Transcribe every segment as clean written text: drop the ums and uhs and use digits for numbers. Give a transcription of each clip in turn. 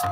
I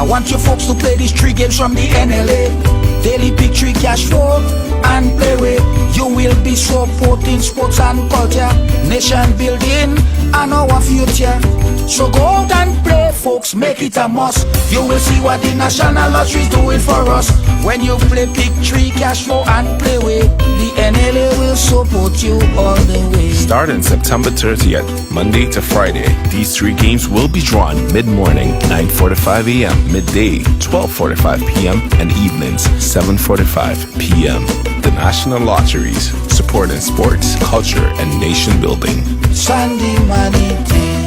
want you folks to play these 3 games from the NLA. Daily pick 3 cash flow and play with. You will be supporting sports and culture, nation building and our future. So go out and play, folks, make it a must. You will see what the National Lottery is doing for us. When you play pick 3 cash flow and play with, the NLA will support you all the way. Starting September 30th, Monday to Friday, these 3 games will be drawn mid-morning, 9:45 a.m., midday, 12:45 p.m., and evenings, 7:45 p.m. The National Lotteries, supporting sports, culture, and nation building. Sunday money day.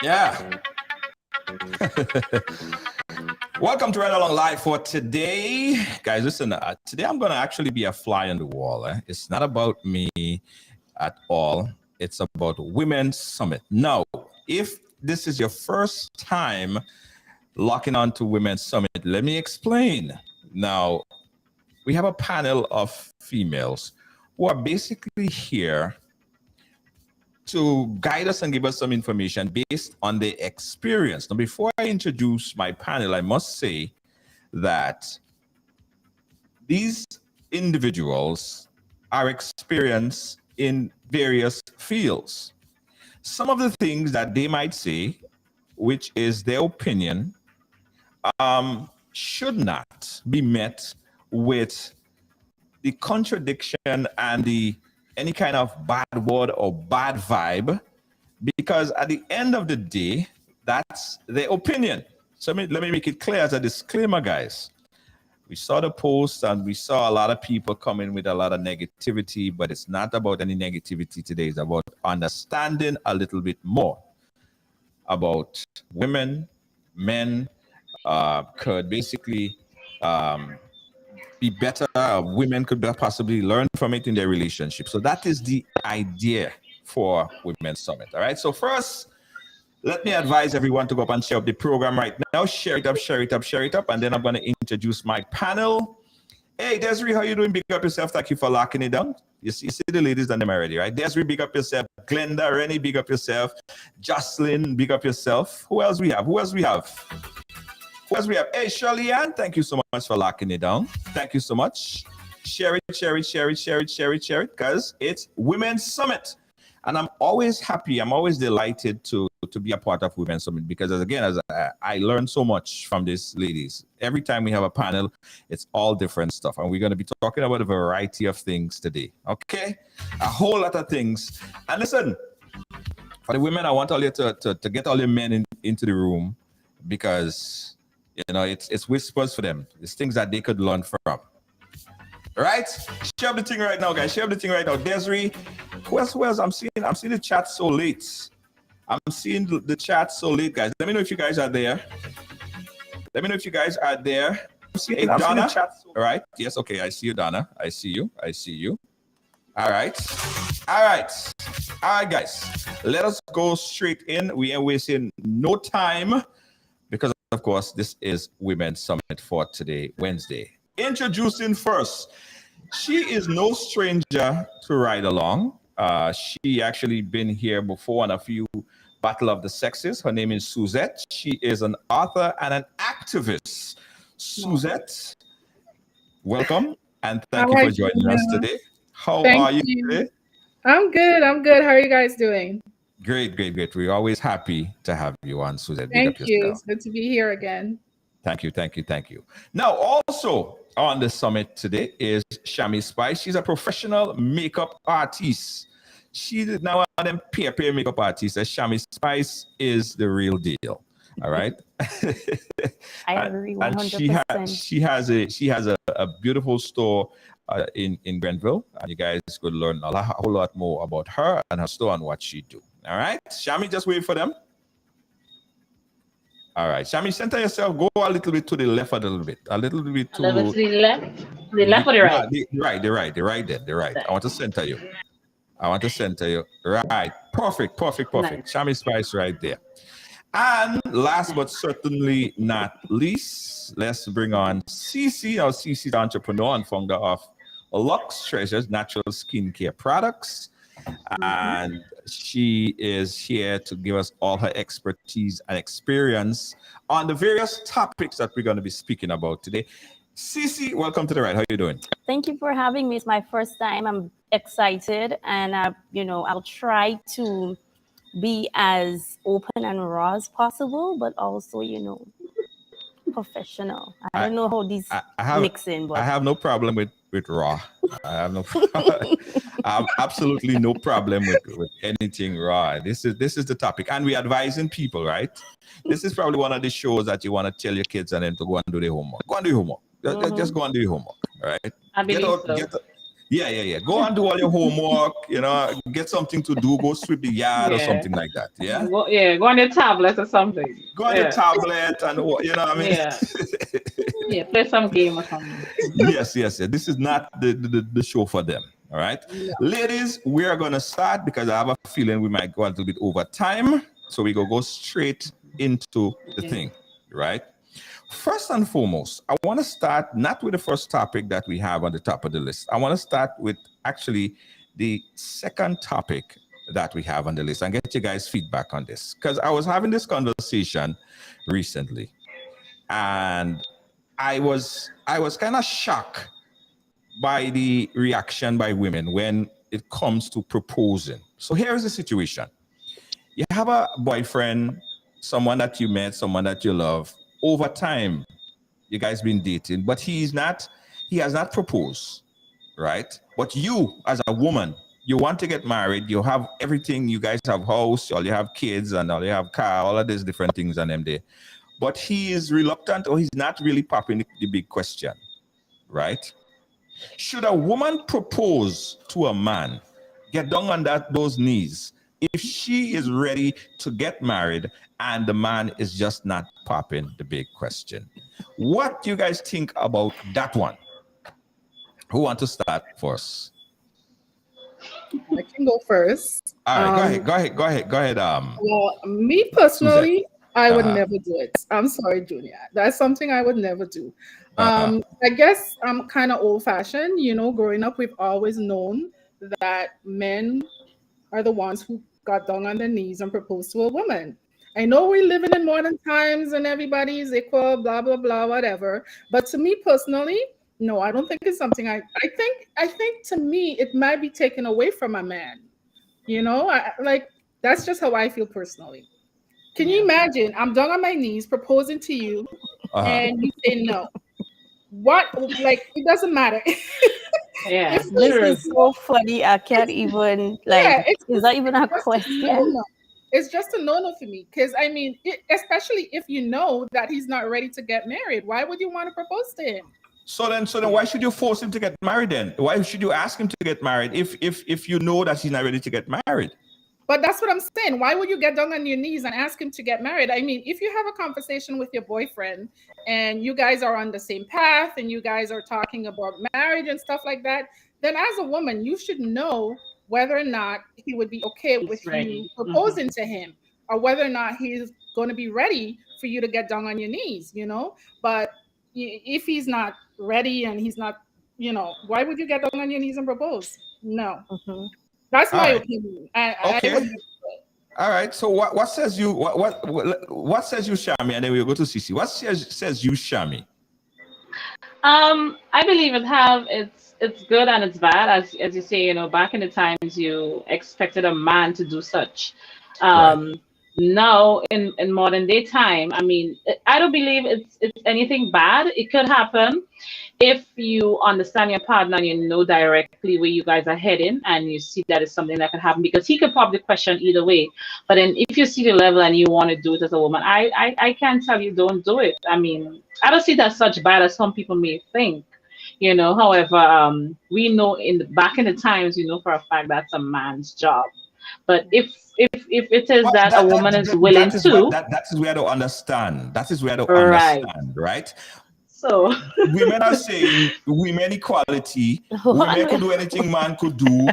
Yeah. Welcome to Ride Along Live for today. Guys, listen, today I'm going to actually be a fly on the wall. It's not about me at all. It's about Women's Summit. Now, if this is your first time locking on to Women's Summit, let me explain. Now, we have a panel of females who are basically here to guide us and give us some information based on their experience. Now, before I introduce my panel, I must say that these individuals are experienced in various fields. Some of the things that they might say, which is their opinion, should not be met with the contradiction and any kind of bad word or bad vibe, because at the end of the day, that's their opinion. So let me make it clear as a disclaimer, guys. We saw the post and we saw a lot of people coming with a lot of negativity, but it's not about any negativity today. It's about understanding a little bit more about women, men, could basically be better. Women could possibly learn from it in their relationship. So that is the idea for Women's Summit. All right. So first, let me advise everyone to go up and share up the program right now. Share it up, share it up, share it up. And then I'm going to introduce my panel. Hey, Desiree, how you doing? Big up yourself. Thank you for locking it down. You see the ladies and them already, right? Desiree, big up yourself. Glenda, Rennie, big up yourself. Jocelyn, big up yourself. Who else we have? Hey, Shirley Ann, thank you so much for locking it down. Thank you so much. Share it, because it's Women's Summit. And I'm always happy, I'm always delighted to be a part of Women's Summit, because as I learn so much from these ladies. Every time we have a panel, it's all different stuff. And we're going to be talking about a variety of things today. Okay? A whole lot of things. And listen, for the women, I want all you to get all your men into the room, because it's whispers for them. It's things that they could learn from. All right? Share the thing right now, guys. Share the thing right now. Desiree, who else? I'm seeing the chat so late. I'm seeing the chat so late, guys. Let me know if you guys are there. I'm seeing Donna. All right. Yes. Okay. I see you, Donna. I see you. All right, guys. Let us go straight in. We are wasting no time, because of course, this is Women's Summit for today, Wednesday. Introducing first, she is no stranger to Ride Along. She actually been here before on a few Battle of the Sexes. Her name is Suzette. She is an author and an activist. Suzette, welcome and thank you for joining us today. How are you today? I'm good. How are you guys doing? Great. We're always happy to have you on, Suzette. Thank you. It's good to be here again. Thank you. Now, also on the summit today is Shammy Spice. She's a professional makeup artist. She's now one of them peer makeup artists. Shammy Spice is the real deal. All right. I agree 100%. And she has a beautiful store in Grenville, and you guys could learn a whole lot more about her and her store and what she do. All right, Shammy, just wait for them. All right, Shammy, center yourself. Go a little bit to the left, a little bit to the left, the left or the right? The right. I want to center you. Right, perfect. Nice. Shammy Spice right there. And last but certainly not least, let's bring on Cece. Cece, the entrepreneur and founder of Lux Treasures Natural Skincare Products. And she is here to give us all her expertise and experience on the various topics that we're going to be speaking about today. Cece, welcome to the ride. How are you doing? Thank you for having me. It's my first time. I'm excited, and I'll try to be as open and raw as possible, but also, professional. I don't know how these mix in, but I have no problem with raw. I have absolutely no problem with anything raw. This is the topic, and we're advising people, right? This is probably one of the shows that you want to tell your kids and them to go and do their homework. Go and do your homework. Just go and do your homework, right? I believe so. Yeah. Go and do all your homework, get something to do, go sweep the yard or something like that. Yeah. Go on your tablet or something. Go on your tablet and what I mean? Yeah, play some game or something. Yes. This is not the show for them. All right. Yeah. Ladies, we are gonna start because I have a feeling we might go a little bit over time. So we go straight into the thing, right? First and foremost, I want to start not with the first topic that we have on the top of the list. I want to start with actually the second topic that we have on the list and get you guys' feedback on this. Because I was having this conversation recently, and I was kind of shocked by the reaction by women when it comes to proposing. So here is the situation. You have a boyfriend, someone that you met, someone that you love. Over time, you guys been dating, but he has not proposed, right? But you, as a woman, you want to get married, you have everything, you guys have house, you have kids, and you have car, all of these different things on them there. But he is reluctant, or he's not really popping the big question, right? Should a woman propose to a man, get down on those knees, if she is ready to get married and the man is just not popping the big question? What do you guys think about that one? Who wants to start first? I can go first. All right, go ahead. Well, me personally, Suzette. I would never do it. I'm sorry, Junior. That's something I would never do. I guess I'm kind of old-fashioned. Growing up, we've always known that men are the ones who got down on their knees and proposed to a woman. I know we're living in modern times and everybody is equal, blah, blah, blah, whatever. But to me personally, no, I don't think it's something I think to me, it might be taken away from a man. That's just how I feel personally. Can you imagine? I'm down on my knees proposing to you and you say no. What? It doesn't matter. Yeah, this is so funny. I can't even it's not even a question. It's just a no-no for me. Because especially if you know that he's not ready to get married, why would you want to propose to him? So then why should you force him to get married then? Why should you ask him to get married if you know that he's not ready to get married? But that's what I'm saying. Why would you get down on your knees and ask him to get married? If you have a conversation with your boyfriend and you guys are on the same path and you guys are talking about marriage and stuff like that, then as a woman, you should know whether or not he would be okay with you proposing to him, or whether or not he's going to be ready for you to get down on your knees, But if he's not ready and he's not, why would you get down on your knees and propose? No. Mhm. That's All my right. opinion. Okay. I would, All right. So what says you what says you, Shammy, and then we'll go to Cece. What says you, Shammy? I believe it's good and it's bad. As you say, back in the times you expected a man to do such. Right. Now in modern day time, I mean, I don't believe it's anything bad. It could happen if you understand your partner and you know directly where you guys are heading and you see that it's something that could happen, because he could probably question either way. But then if you see the level and you want to do it as a woman, I can't tell you don't do it. I mean, I don't see that such bad as some people may think. However, we know back in the times, for a fact that's a man's job. But if it is Well, that a woman is willing that is to, that is where to understand. That is where to right? understand, right? So Women are saying women equality. Women could do anything man could do.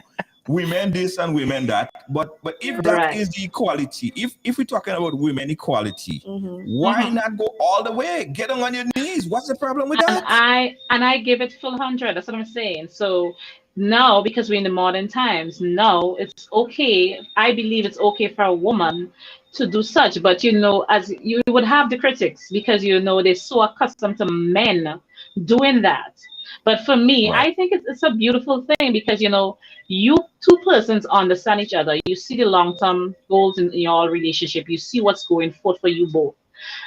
Women this and women that. But if that Right. is the equality, if we're talking about women equality, Mhm. why not go all the way? Get on your knees. What's the problem with and that? I give it full 100. That's what I'm saying. So now, because we're in the modern times, now it's okay. I believe it's okay for a woman to do such, but as you would have the critics, because they're so accustomed to men doing that. But for me, Right. I think it's a beautiful thing, because you two persons understand each other. You see the long-term goals in your relationship. You see what's going forth for you both,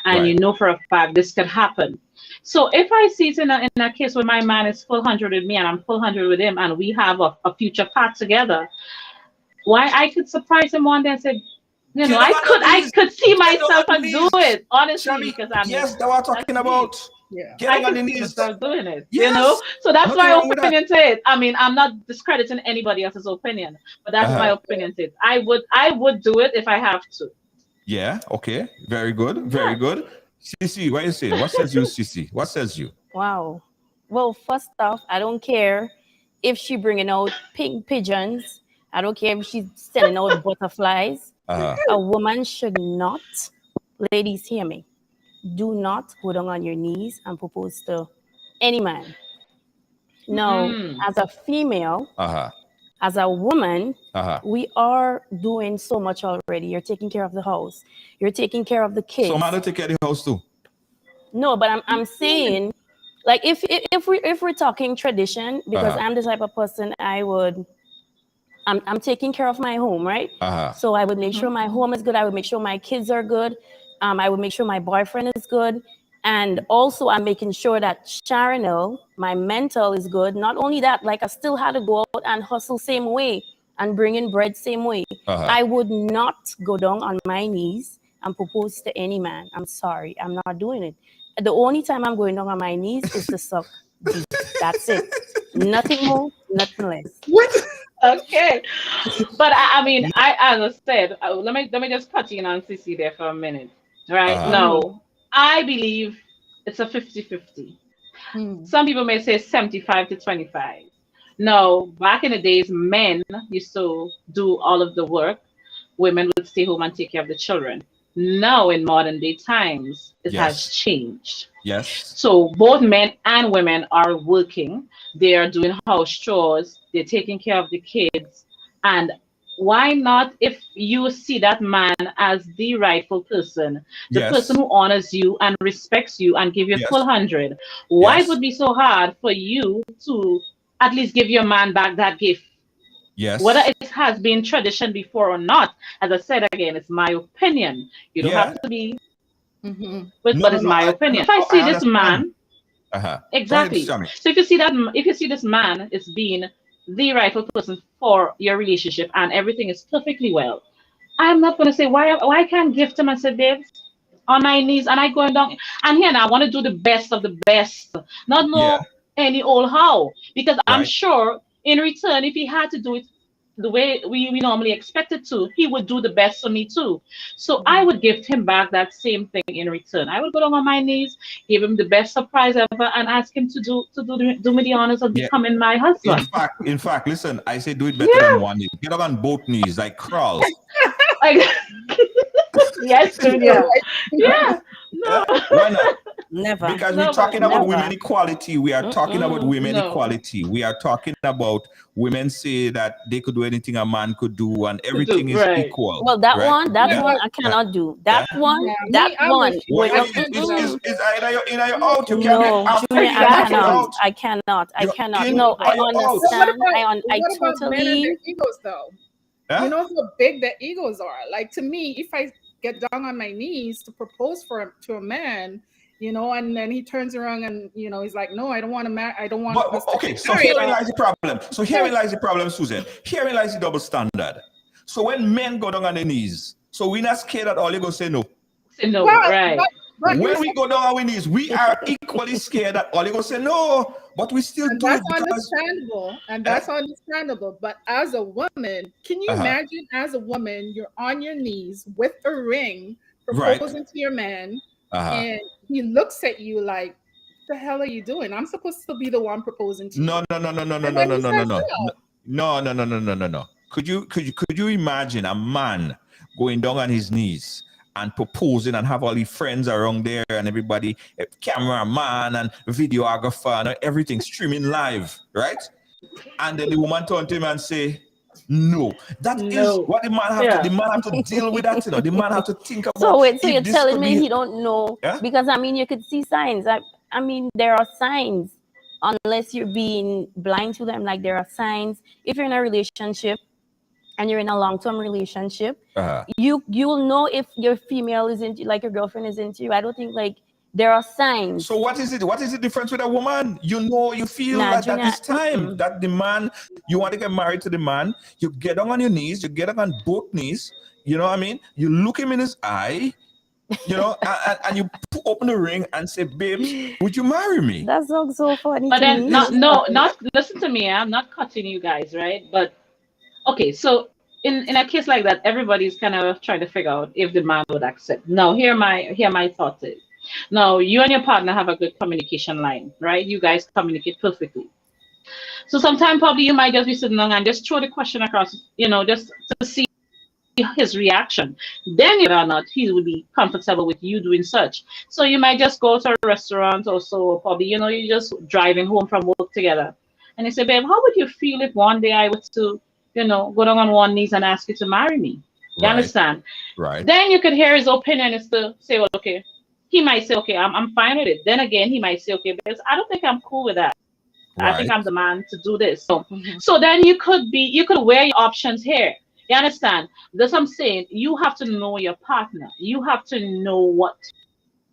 and Right. you know for a fact this could happen. So if I see it in a case where my man is full 100 with me and I'm full 100 with him, and we have a future path together, why I could surprise him one day and say, Get on your I knees. could see Get on myself your and do knees. it, honestly, Shammy, because I mean, yes, that's what I'm that's talking me. about. yeah. Get I on could your see knees. myself doing it, Yes. So that's Nothing my wrong with that. opinion to it. I mean, I'm not discrediting anybody else's opinion, but that's my opinion to it. I would do it if I have to. Yeah, okay. Very good. Very Yeah. good. Cece, what you saying? What says you, Cece? What says you? Wow. Well, first off, I don't care if she bringing out pink pigeons. I don't care if she's sending out butterflies. A woman should not, ladies, hear me. Do not go down on your knees and propose to any man. No, Mm. as a female, as a woman, we are doing so much already. You're taking care of the house. You're taking care of the kids. So man don't take care of the house too. No, but I'm saying, like, if we're talking tradition, because I'm the type of person I'm taking care of my home, right? So I would make sure my home is good. I would make sure my kids are good. I would make sure my boyfriend is good. And also I'm making sure that Sharonel, my mental, is good. Not only that, like I still had to go out and hustle same way and bring in bread same way. I would not go down on my knees and propose to any man. I'm sorry. I'm not doing it. The only time I'm going down on my knees is to suck deep. That's it. Nothing more, nothing less. What? Okay, but I mean, as I said, let me just put in on Cece there for a minute, right? No, I believe it's a 50-50. Some people may say 75 to 25. No, back in the days, men used to do all of the work. Women would stay home and take care of the children. Now, in modern day times, it has changed. Yes. So both men and women are working. They are doing house chores. They're taking care of the kids. And why not, if you see that man as the rightful person, the person who honors you and respects you and give you full 100, why would it be so hard for you to at least give your man back that gift? Yes. Whether it has been tradition before or not, as I said again, it's my opinion. You don't have to be, but it's my opinion. If I see this man, exactly. So if you see this man is being the rightful person for your relationship and everything is perfectly well, I'm not going to say why I can't gift him and say, babe, on my knees, and I going down and here now I want to do the best of the best, not any old how, because I'm sure in return, if he had to do it the way we normally expect it to, he would do the best for me too. So I would gift him back that same thing in return. I would go down on my knees, give him the best surprise ever, and ask him to do me the honors of becoming my husband. In fact, listen, I say do it better than one knee. Get up on both knees, like crawl. Yes, Junior. Yeah. No. Why not? Never. Because we're talking about Never. women equality. We are talking about women equality. We are talking about women say that they could do anything a man could do and everything is equal. Well, that right? one I cannot do. That one. Is either you're in or you're out. You can't No, Junior, I cannot. No, I understand. I totally. Men and their egos, though. You know how big their egos are. Like, to me, if I get down on my knees to propose to a man, you know, and then he turns around and, you know, he's like, no, I don't want to marry. I don't want to. Okay, so herein lies the problem. Susan. Herein lies the double standard. So when men go down on their knees, so we're not scared at all. They go say no. Say no, right. But when we go down on our knees, we are equally scared that all they go say no, but we still do it. That's understandable. But as a woman, can you imagine as a woman, you're on your knees with a ring proposing to your man, and he looks at you like, what the hell are you doing? I'm supposed to be the one proposing to you. No. Could you imagine a man going down on his knees and proposing and have all his friends around there and everybody, a cameraman and videographer and everything streaming live, right? And then the woman turn to him and say, no. That is what the man have to, the man have to deal with that, you know. The man have to think about. So wait, so you're telling me he don't know? Yeah? Because I mean, you could see signs. I mean, there are signs, unless you're being blind to them. Like, there are signs. If you're in a relationship and you're in a long-term relationship, you will know if your female is into, like, your girlfriend is into you. I don't think, like, there are signs. So what is it? What is the difference with a woman? You know, you feel like at this time that the man, you want to get married to the man, you get down on your knees, you get down on both knees, you know what I mean? You look him in his eye, you know, and you open the ring and say, babes, would you marry me? That sounds so funny. But then, not listen to me. I'm not cutting you guys, right? But okay, so in a case like that, everybody's kind of trying to figure out if the man would accept. Now, here my thoughts is. Now, you and your partner have a good communication line, right? You guys communicate perfectly. So sometimes probably you might just be sitting down and just throw the question across, you know, just to see his reaction. Then whether or not he would be comfortable with you doing such. So you might just go to a restaurant or so, probably, you know, you're just driving home from work together. And you say, babe, how would you feel if one day I was to, you know, go down on one knee and ask you to marry me? You understand? Right. Then you could hear his opinion is to say, well, okay. He might say, okay, I'm fine with it. Then again, he might say, okay, because I don't think I'm cool with that. Right. I think I'm the man to do this. So, so then you could weigh your options here. You understand? That's what I'm saying. You have to know your partner. You have to know what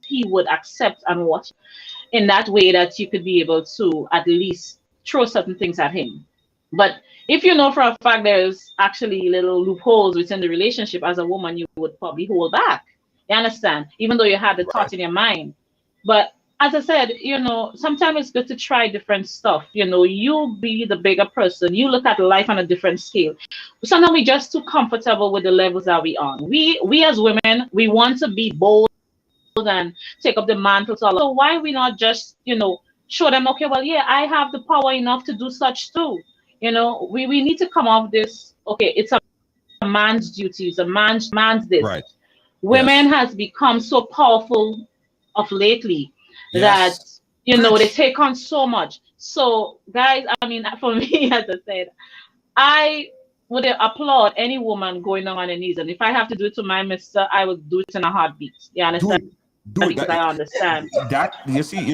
he would accept and what, in that way that you could be able to at least throw certain things at him. But if you know for a fact there's actually little loopholes within the relationship, as a woman, you would probably hold back. You understand? Even though you had the thought in your mind. But as I said, you know, sometimes it's good to try different stuff. You know, you be the bigger person. You look at life on a different scale. Sometimes we're just too comfortable with the levels that we're on. We as women, we want to be bold and take up the mantle. So why we not just, you know, show them, okay, well, yeah, I have the power enough to do such too. You know, we need to come off this, okay, it's a man's duty, it's a man's this. Right. Women has become so powerful of lately that, you know, they take on so much. So, guys, I mean, for me, as I said, I would applaud any woman going on her knees. And if I have to do it to my mister, I would do it in a heartbeat. You understand? Because I understand that listen,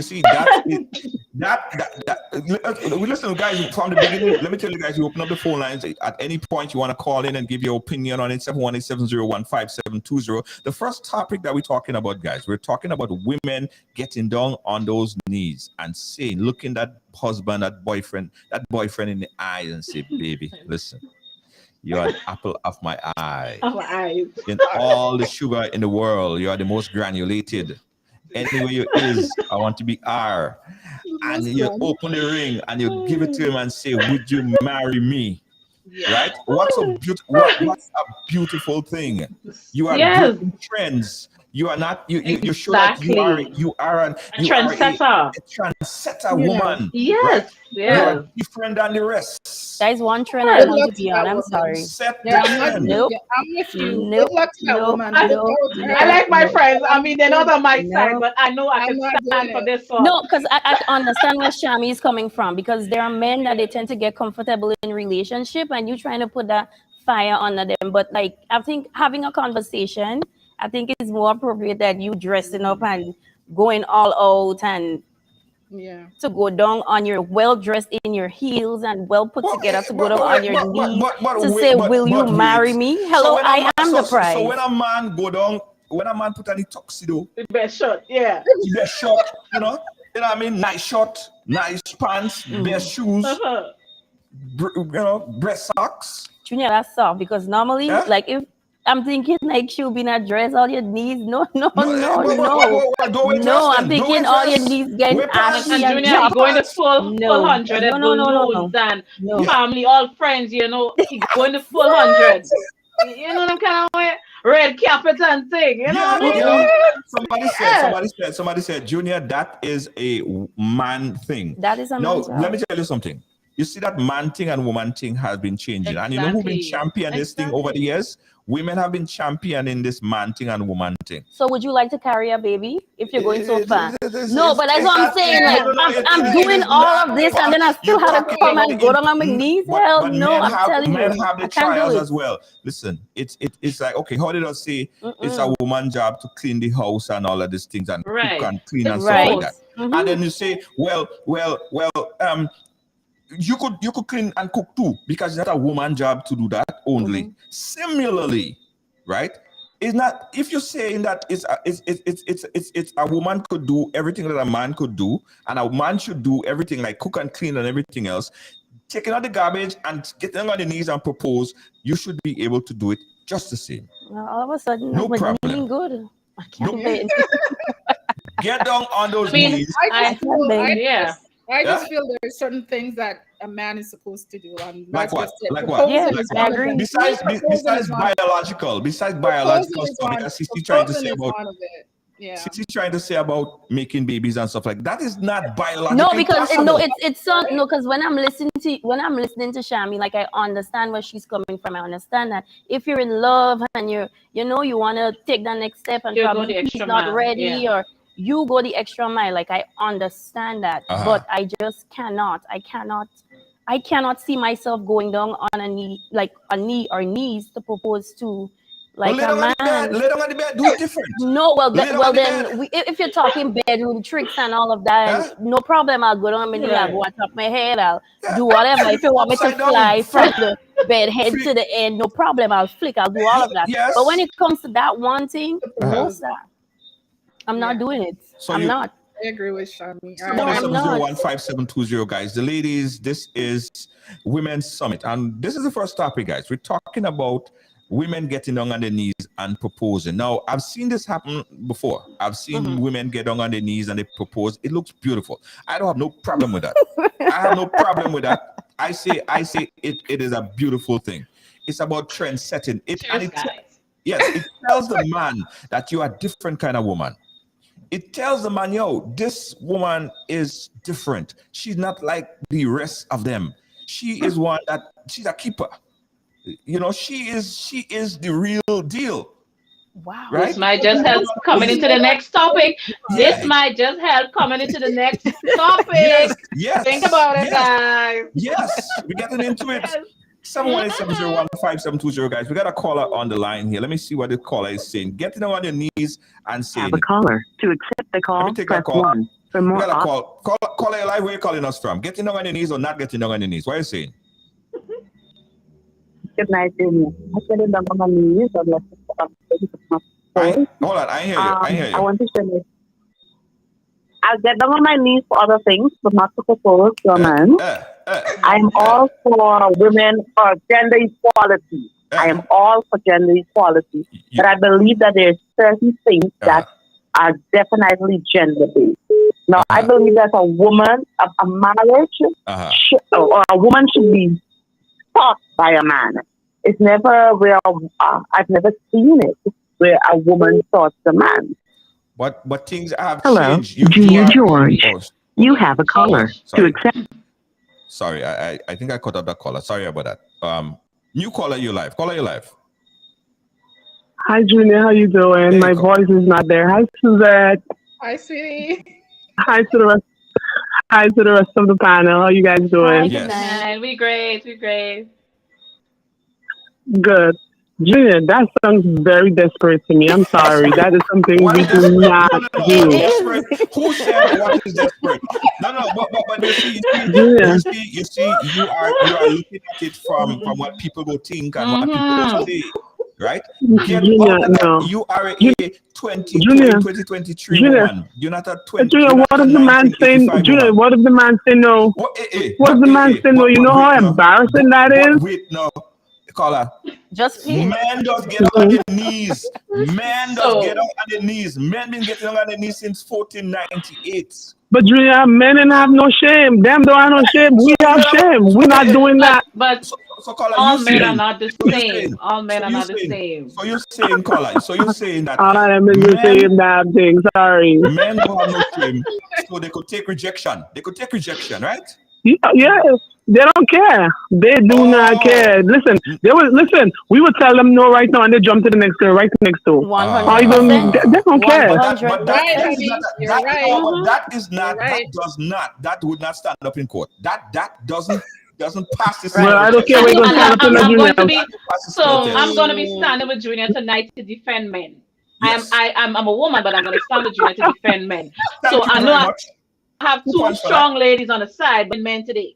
guys, from the beginning. Let me tell you guys, you open up the phone lines at any point you want to call in and give your opinion on it. 718-701-5720. The first topic that we're talking about, guys, we're talking about women getting down on those knees and saying, looking that husband, that boyfriend in the eyes and say, baby, listen, you're an apple of my eye. Of my eyes. In all the sugar in the world, you are the most granulated. Anywhere you is, I want to be R. And you open the ring and you give it to him and say, would you marry me? Yeah. Right? What's a beautiful thing. You are breaking trends. You are not. You show that you are a trendsetter woman. Yes. Right? Yes. You are different than the rest. That is one trend I want to be on. I'm sorry. Set the I'm trend. with you. Good luck to that woman. I like my friends. I mean, they're not on my side, but I know I can stand for this one. No, because I understand where Shammy is coming from, because there are men that they tend to get comfortable in relationship, and you trying to put that fire under them. But like, I think having a conversation, I think it's more appropriate that you dressing up and going all out and to go down on your well dressed in your heels and well put together to go down on your knees to say, will you marry me? Hello, I am the prize. So when a man go down, when a man put on the tuxedo, the best shot, the best shot, you know what I mean? Nice shot, nice pants, best shoes, breast socks. Junior, that's soft, because normally, like, if I'm thinking like she'll be in a dress, all your knees. No. I'm thinking all your knees getting ashy and Junior going to full 100 and balloons and family, all friends, you know, he going to full 100. You know them kind of way, red carpet and thing. You know what I mean? Somebody said, Junior, that is a man thing. That is a man thing. Let me tell you something. You see, that man thing and woman thing has been changing. Exactly. And you know who's been championing this thing over the years? Women have been championing this man thing and woman thing. So would you like to carry a baby if you're going so fast? No, but that's what I'm saying. Like, I'm doing all of this and then I still have to come and go down on my knees? Hell no, I'm telling you. Men have the trials as well. Listen, it's like, okay, how did I say it's a woman's job to clean the house and all of these things and cook and clean and stuff like that. And then you say, well, you could clean and cook too, because it's not a woman's job to do that only. Similarly, right? It's not, if you're saying that it's a woman could do everything that a man could do, and a man should do everything like cook and clean and everything else, taking out the garbage and getting on the knees and propose, you should be able to do it just the same. Well, all of a sudden, no problem. Good. I can't wait. Get down on those knees. I just feel there are certain things that a man is supposed to do. Like what? Yes, I agree. Besides biological stuff, Cece trying to say about Cece trying to say about making babies and stuff like that is not biological. No, because because when I'm listening to Shammy, like, I understand where she's coming from. I understand that if you're in love and you want to take that next step and probably he's not ready or you go the extra mile, like, I understand that, but I just cannot. I cannot see myself going down on a knee or knees to propose to, like, a man. Lay down on the bed, do it different. No, if you're talking bedroom tricks and all of that, no problem. I'll go down on my knee, I'll go on top of my head, I'll do whatever. If you want me to fly from the bed head to the end, no problem. I'll flick, I'll do all of that. Yes. But when it comes to that one thing, I'm not doing it. I'm not. I agree with Shammy. 7015720, guys. The ladies, this is Women's Summit. And this is the first topic, guys. We're talking about women getting down on their knees and proposing. Now, I've seen this happen before. I've seen women get down on their knees and they propose. It looks beautiful. I don't have no problem with that. I have no problem with that. I say it is a beautiful thing. It's about trend setting. It tells the man that you are a different kind of woman. It tells the man, yo, this woman is different. She's not like the rest of them. She is one that she's a keeper. You know, she is the real deal. Wow. Right? This might just help coming into the next topic. This might just help coming into the next topic. Yes. Think about it, guys. Yes, we're getting into it. 718-701-5720, guys. We got a caller on the line here. Let me see what the caller is saying. Getting on your knees and saying. Have a caller. To accept the call, press 1. For more, we got a call. Caller live. Where are you calling us from? Getting on your knees or not getting on your knees? What are you saying? Good night, Junior. I said it on my knees. Hold on, I hear you. I want to say this. I'll get down on my knees for other things, but not to propose to a man. I'm all for women, for gender equality. I am all for gender equality. But I believe that there are certain things that are definitely gender-based. Now, I believe that a woman, a marriage, or a woman should be taught by a man. It's never where I've never seen it where a woman sorts a man. But things have Hello, changed. Junior George. You have a caller to accept. Sorry, I think I cut up that caller. Sorry about that. New caller, you live. Caller, you live. Hi, Junior. How you doing? Hey, My voice is not there. Hi, Suzette. Hi, sweetie. Hi to the rest. Hi to the rest of the panel. How you guys doing? Yes. We great. We great. Good. Junior, that sounds very desperate to me. I'm sorry. That is something we do not do. Who said what is desperate? No. But you see, you are looking at it from what people will think and what people will say. Right? Junior, no. You are a 2023 woman. You're not a 20. Junior, what if the man saying? Junior, what if the man say no? What if the man say no? You know how embarrassing that is. Wait, no, caller. Just men does get on their knees. Men does get on their knees. Men been getting on their knees since 1498. But Junior, men don't have no shame. Them don't have no shame. We have shame. We're not doing that. But all men are not the same. All men are not the same. So you're saying, caller. So you're saying that all of them is the same damn thing. Sorry. Men don't have no shame, so they could take rejection. They could take rejection, right? Yeah. They don't care. They do not care. Listen, we would tell them no right now and they jump to the next girl right next door. 100%. They don't care. That would not stand up in court. That doesn't pass this. Well, I don't care where you're going to stand up in I'm going to be standing with Junior tonight to defend men. Yes. I'm a woman, but I'm going to stand with Junior to defend men. So I know I have two strong ladies on the side, but men today.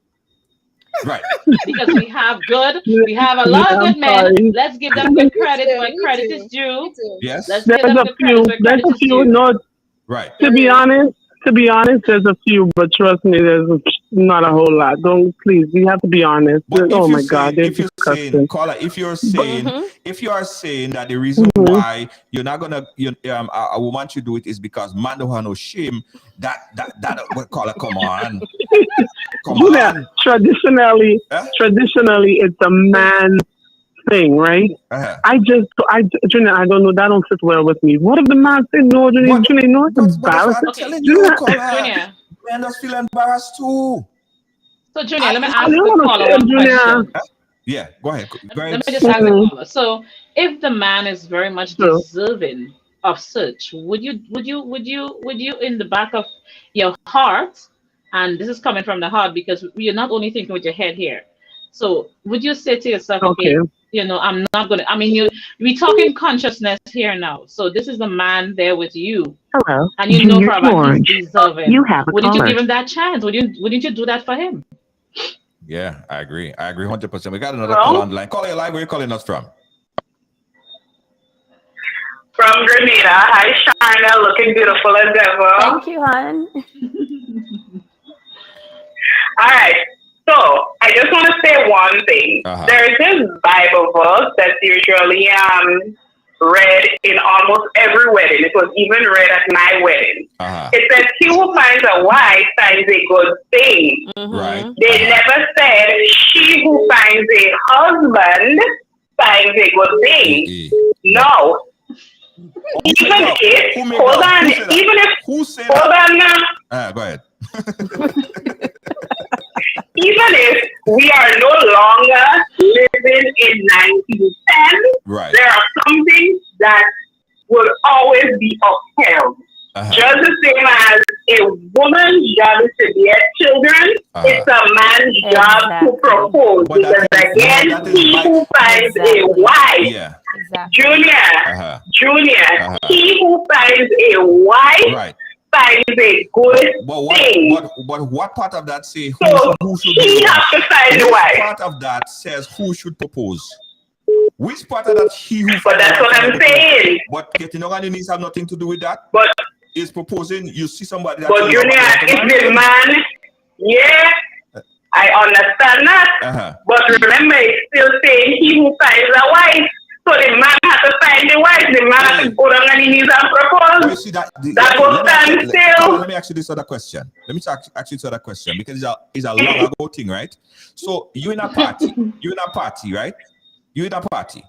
Right. Because we have a lot of good men. Let's give them good credit where credit is due. Yes. Let's give them the credit where credit is due. No, right. To be honest, there's a few, but trust me, there's not a whole lot. Don't please. You have to be honest. Oh my God, if you're saying, caller, if you are saying that the reason why you're not gonna a woman should do it is because man don't have no shame. That caller, come on. Traditionally, it's a man thing, right? I don't know. That don't sit well with me. What if the man say no? Junior, no, it's embarrassing. Junior, man does feel embarrassed too. So Junior, let me ask the caller one question. Yeah, go ahead. Let me just ask the caller. So, if the man is very much deserving of such, would you in the back of your heart, and this is coming from the heart because you're not only thinking with your head here. So, would you say to yourself, okay, I'm not gonna. I mean, we're talking consciousness here now. So this is the man there with you. Hello, and you know probably he's deserving. You have a Wouldn't you give him that chance? Wouldn't you do that for him? Yeah, I agree 100%. We got another call on the line. Call your line. Where are you calling us from? From Grenada. Hi, Shina. Looking beautiful as ever. Thank you, hon. All right. So, I just want to say one thing. There's this Bible verse that's usually read in almost every wedding. It was even read at my wedding. It says, he who finds a wife finds a good thing. Right. They never said, she who finds a husband finds a good thing. No. Even if, hold on, even if, hold on now. Go ahead. Even if we are no longer living in 1910, there are some things that will always be upheld. Just the same as a woman's job is to bear children, it's a man's job to propose. Because again, he who finds a wife, Junior, he who finds a wife, finds a good thing. But what part of that say who should he has to find a wife? Part of that says who should propose. Which part of that he who? But that's what I'm saying. But getting on your knees have nothing to do with that. But is proposing. You see somebody. But Junior, if the man, I understand that. But remember, it's still saying he who finds a wife. So the man has to find the wife. The man has to go down on his knees and propose. See that will stand still. Let me ask you this other question. Because it's a long ago thing, right? So you in a party, right? You in a party.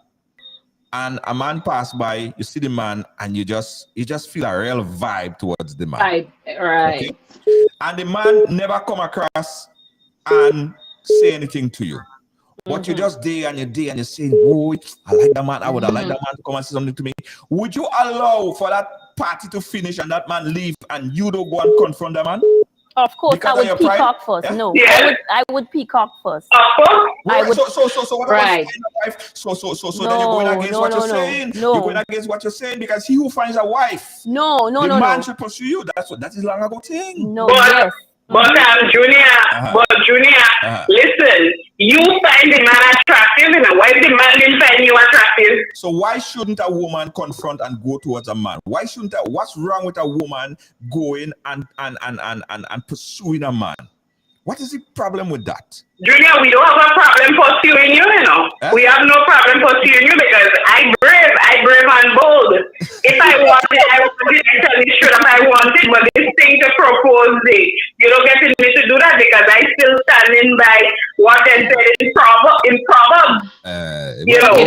and a man pass by, you see the man, and you just feel a real vibe towards the man. Right. Okay? And the man never come across and say anything to you. But you just day and you're saying, "Boy, I like that man. I would like that man to come and say something to me." Would you allow for that party to finish and that man leave and you don't go and confront the man? Of course, Because I would peacock first. Yeah? No, Yeah. I would peacock first. I would. So what right. So then you're going against what you're saying. No. You're going against what you're saying because he who finds a wife, the man should pursue you. That is long ago thing. No, yes. But Junior, listen, you find the man attractive, and why the man didn't find you attractive? So why shouldn't a woman confront and go towards a man? Why shouldn't what's wrong with a woman going and pursuing a man? What is the problem with that? Junior, we don't have a problem pursuing you, you know. We have no problem pursuing you because I brave and bold. If I wanted, I tell you straight up I wanted, but this thing to propose you don't get me to do that because I still standing by what they said in Proverbs. You know, he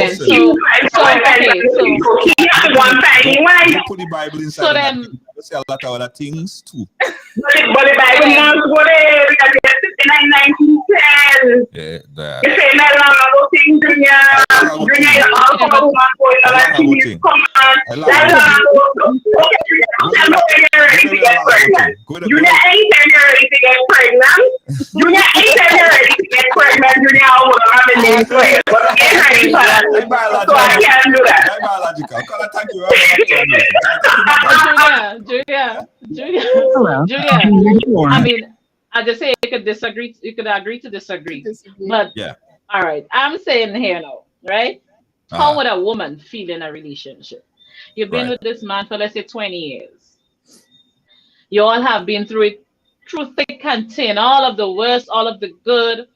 has one tiny wife. Put the Bible inside. So then, you say a lot of other things too. But the Bible must go there because it's 1910. Yeah, you say that long ago thing, Junior, you also a woman going on that thing. Come on. That's long ago. I'm not ready to get pregnant. Junior ain't ready to get pregnant. Junior ain't ready to get pregnant. Junior, I will have a name for it. But I'm ready for that. So I can't do that. Biological. Thank you. Julia. I mean, I just say you could disagree. You could agree to disagree. But yeah. All right. I'm saying here now, right? How would a woman feel in a relationship? You've been with this man for, let's say, 20 years. You all have been through it, through thick and thin, all of the worst, all of the good,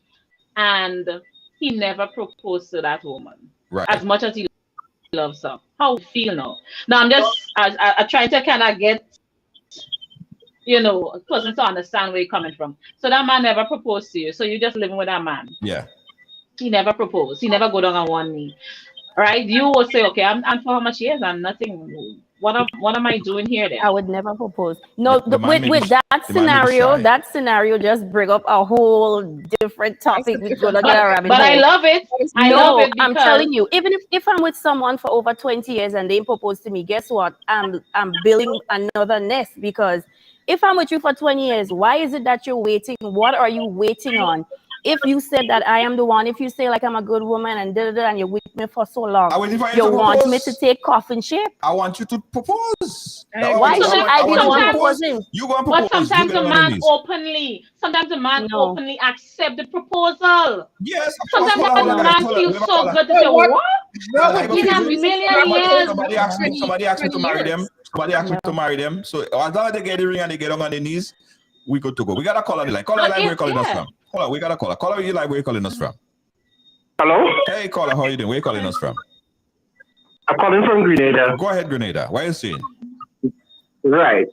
and he never proposed to that woman. Right. As much as he loves her. How you feel now? Now I'm just I trying to kind of get, a person to understand where you're coming from. So that man never proposed to you. So you're just living with that man. Yeah. He never proposed. He never go down on one knee. Right? You will say, okay, I'm for how much years? I'm nothing. What am I doing here then? I would never propose. No, with that scenario just bring up a whole different topic. But I love it. I love it because... I'm telling you, even if I'm with someone for over 20 years and they propose to me, guess what? I'm building another nest because if I'm with you for 20 years, why is it that you're waiting? What are you waiting on? If you said that I am the one, if you say like I'm a good woman and and you're with me for so long, you want me to take coffin shape? I want you to propose. Why should I be the one proposing? You go and propose. But sometimes the man openly accept the proposal. Yes. Sometimes the man feels so good that what? In a million years. Somebody asked me to marry them. Somebody asked me to marry them. So as long as they get the ring and they get on their knees, we good to go. We got a call on the line. Call on the line where you're calling us from. Hold on, we got a caller. Caller, you like where you calling us from? Hello? Hey, caller, how are you doing? Where you calling us from? I'm calling from Grenada. Go ahead, Grenada. What are you saying? Right.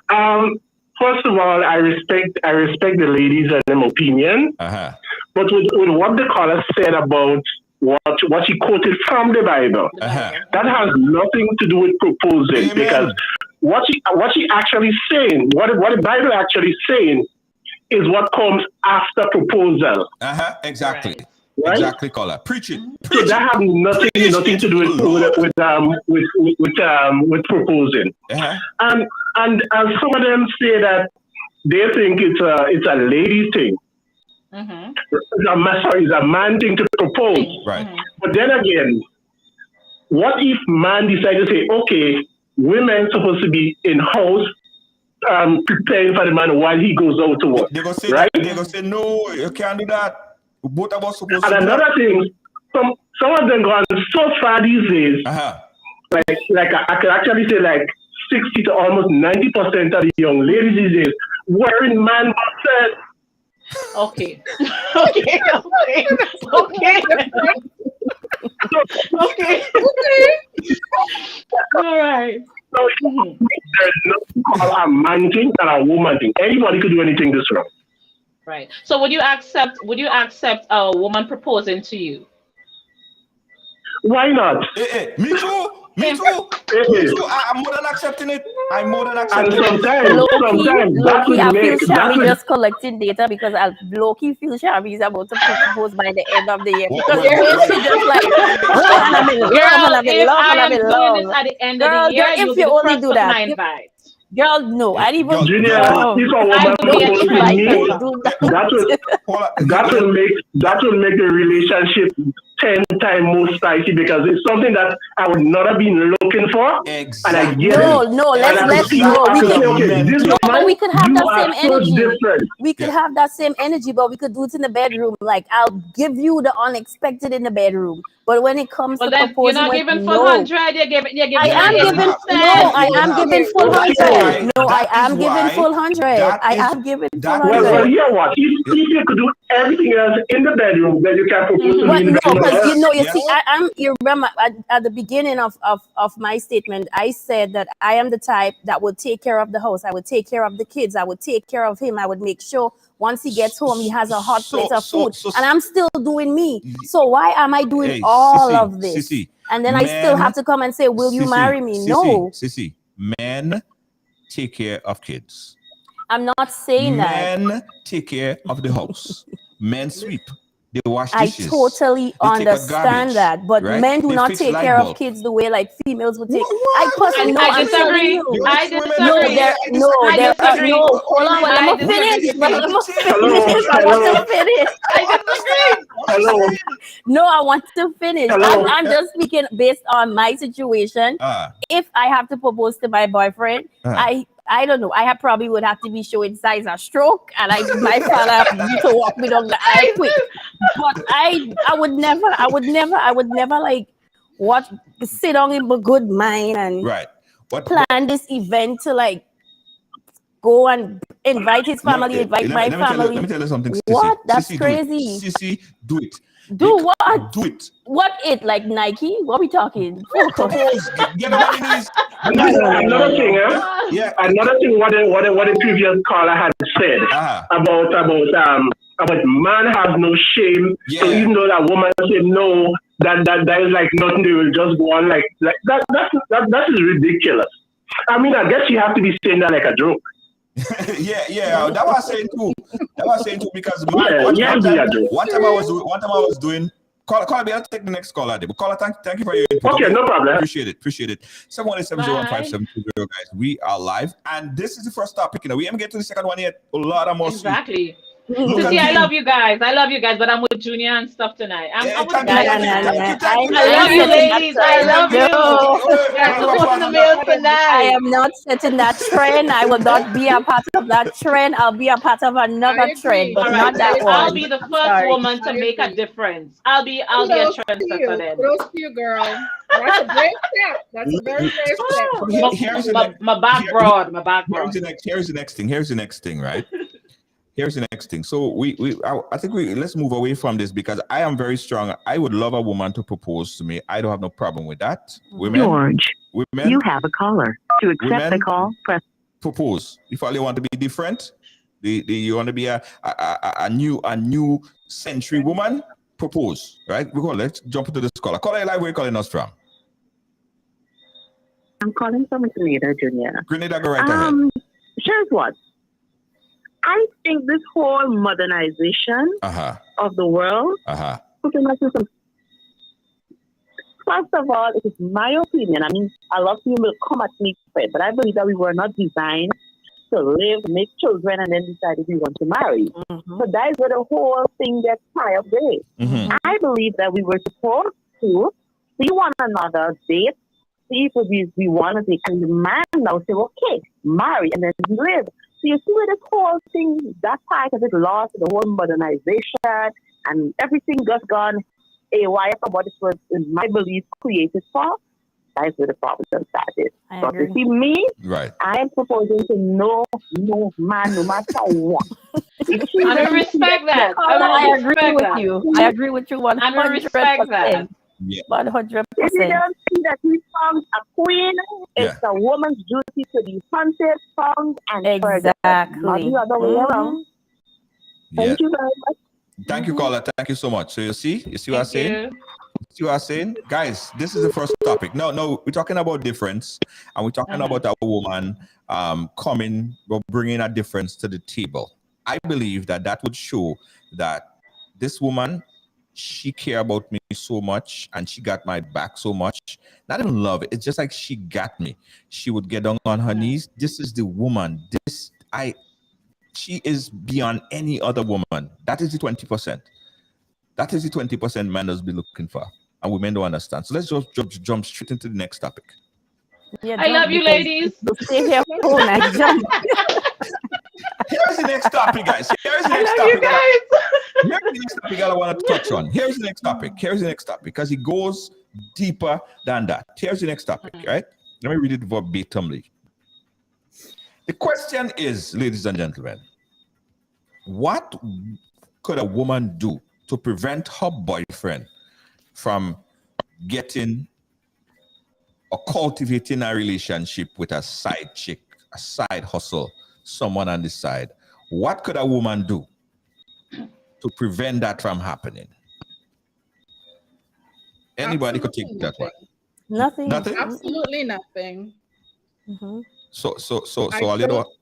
First of all, I respect the ladies and their opinion. Uh-huh. But with what the caller said about what he quoted from the Bible, that has nothing to do with proposing. Amen. Because what he actually saying, what the Bible actually saying, is what comes after proposal. Exactly. Right? Exactly, caller. Preach it. So that has nothing to do with proposing. And as some of them say that they think it's a lady thing. It's a man thing to propose. Right. But then again, what if man decided to say, okay, women supposed to be in house preparing for the man while he goes out to work. They're gonna say right? They're gonna say no, you can't do that. Both of us supposed and to. And another thing, some of them gone so far these days. Like I could actually say like 60 to almost 90% of the young ladies these days wearing man boxers. Okay. All right. So there's nothing called a man thing and a woman thing. Anybody could do anything this wrong. Right. So would you accept a woman proposing to you? Why not? Me too. Me too. Me too. I'm more than accepting it. I'm more than accepting it. Sometimes that will make. Just collecting data because I'll low-key feel Shammy is about to propose by the end of the year. Because she's just like, I'm in love. This at the end of the year, if you only do that. Girl, no, I didn't even. Junior, if a woman proposes to me, that will make the relationship 10 times more spicy because it's something that I would not have been looking for. Exactly. And I get we could have that same energy. We could have that same energy, but we could do it in the bedroom. Like I'll give you the unexpected in the bedroom. But when it comes to proposing, you're not giving full 100. I am giving full 100. No, I am giving full 100. I am giving full 100. Well, you know what? If you could do everything else in the bedroom, then you can propose to me. No, you see, you remember at the beginning of my statement, I said that I am the type that would take care of the house. I would take care of the kids. I would take care of him. I would make sure once he gets home, he has a hot plate of food. And I'm still doing me. So why am I doing all of this? Sissy, and then I still have to come and say, will you marry me? No. Sissy, men take care of kids. I'm not saying that. Men take care of the house. Men sweep. They wash dishes. I totally understand that, but men do not take care of kids the way like females would take. I personally disagree. I disagree. Hold on, I'm finished. I want to finish. I disagree. No, I want to finish. I'm just speaking based on my situation. If I have to propose to my boyfriend, I don't know. I probably would have to be showing signs of stroke, and my father need to walk me down the aisle quick. But I would never like sit down in a good mind and plan this event to like go and invite his family, invite my family. Let me tell you something. Sissy. What? That's Sissy, crazy. Sissy, do it. Do what? Do it. What it like Nike? What we talking? Get on your knees. Another thing, another thing. What the previous caller had said about man have no shame. So even though that woman said no, that is like nothing. They will just go on like that. That is ridiculous. I mean, I guess you have to be saying that like a joke. That was saying too. Because one time I was doing. Caller, I'll take the next caller. But caller, thank you for your input. Okay, no problem. Appreciate it. 718-701-5720, guys. We are live, and this is the first topic. We haven't get to the second one yet. A lot of more. Exactly. See, I love you guys, but I'm with Junior and stuff tonight. I'm with guys. I love you, ladies. I love you. I am not setting that trend. I will not be a part of that trend. I'll be a part of another trend, but not that one. I'll be the first woman to make a difference. I'll be a trendsetter then. Kudos to you, girl. That's a great step. That's a very great step. My back broad. Here's the next thing, right? Here's the next thing. So I think let's move away from this because I am very strong. I would love a woman to propose to me. I don't have no problem with that. Women, you have a caller. To accept the call, press propose. If all you want to be different, you want to be a new century woman, propose. Right? Let's jump into this caller. Caller, where are you calling us from? I'm calling from Grenada, Junior. Grenada, go right ahead. Here's what. I think this whole modernization of the world, first of all, it is my opinion. I mean, a lot of people will come at me for it, but I believe that we were not designed to live, make children, and then decide if we want to marry. So that is where the whole thing gets tied up there. I believe that we were supposed to see one another, date, see if we want to take, and the man now say, okay, marry, and then we live. So you see where this whole thing, that part of it lost, the whole modernization and everything just gone AY from what it was, in my belief, created for. That's where the problem started. But you see me, I am proposing to no man, no matter what. I respect that. I agree with you. I agree with you 100%. I respect that. 100%. If you don't see that we found a queen, it's a woman's duty to be hunted, found, and exactly. Not the other way around. Thank you very much. Thank you, caller. Thank you so much. So you see what I'm saying? you are saying? Guys, this is the first topic. No, we're talking about difference, and we're talking about a woman coming or bringing a difference to the table. I believe that would show that this woman, she care about me so much, and she got my back so much. Not even love it. It's just like she got me. She would get down on her knees. This is the woman. She is beyond any other woman. That is the 20%. That is the 20% men must be looking for, and women don't understand. So let's just jump straight into the next topic. Yeah, I love you, ladies. Stay here all night. Jump. Here's the next topic, guys. Here's the next topic. Here's the next topic I want to touch on. Here's the next topic because it goes deeper than that. Here's the next topic, right? Let me read it verbatimly. The question is, ladies and gentlemen, what could a woman do to prevent her boyfriend from getting or cultivating a relationship with a side chick, a side hustle, someone on the side? What could a woman do to prevent that from happening? Anybody could take that one. Nothing. Absolutely nothing. Mm-hmm. So a little.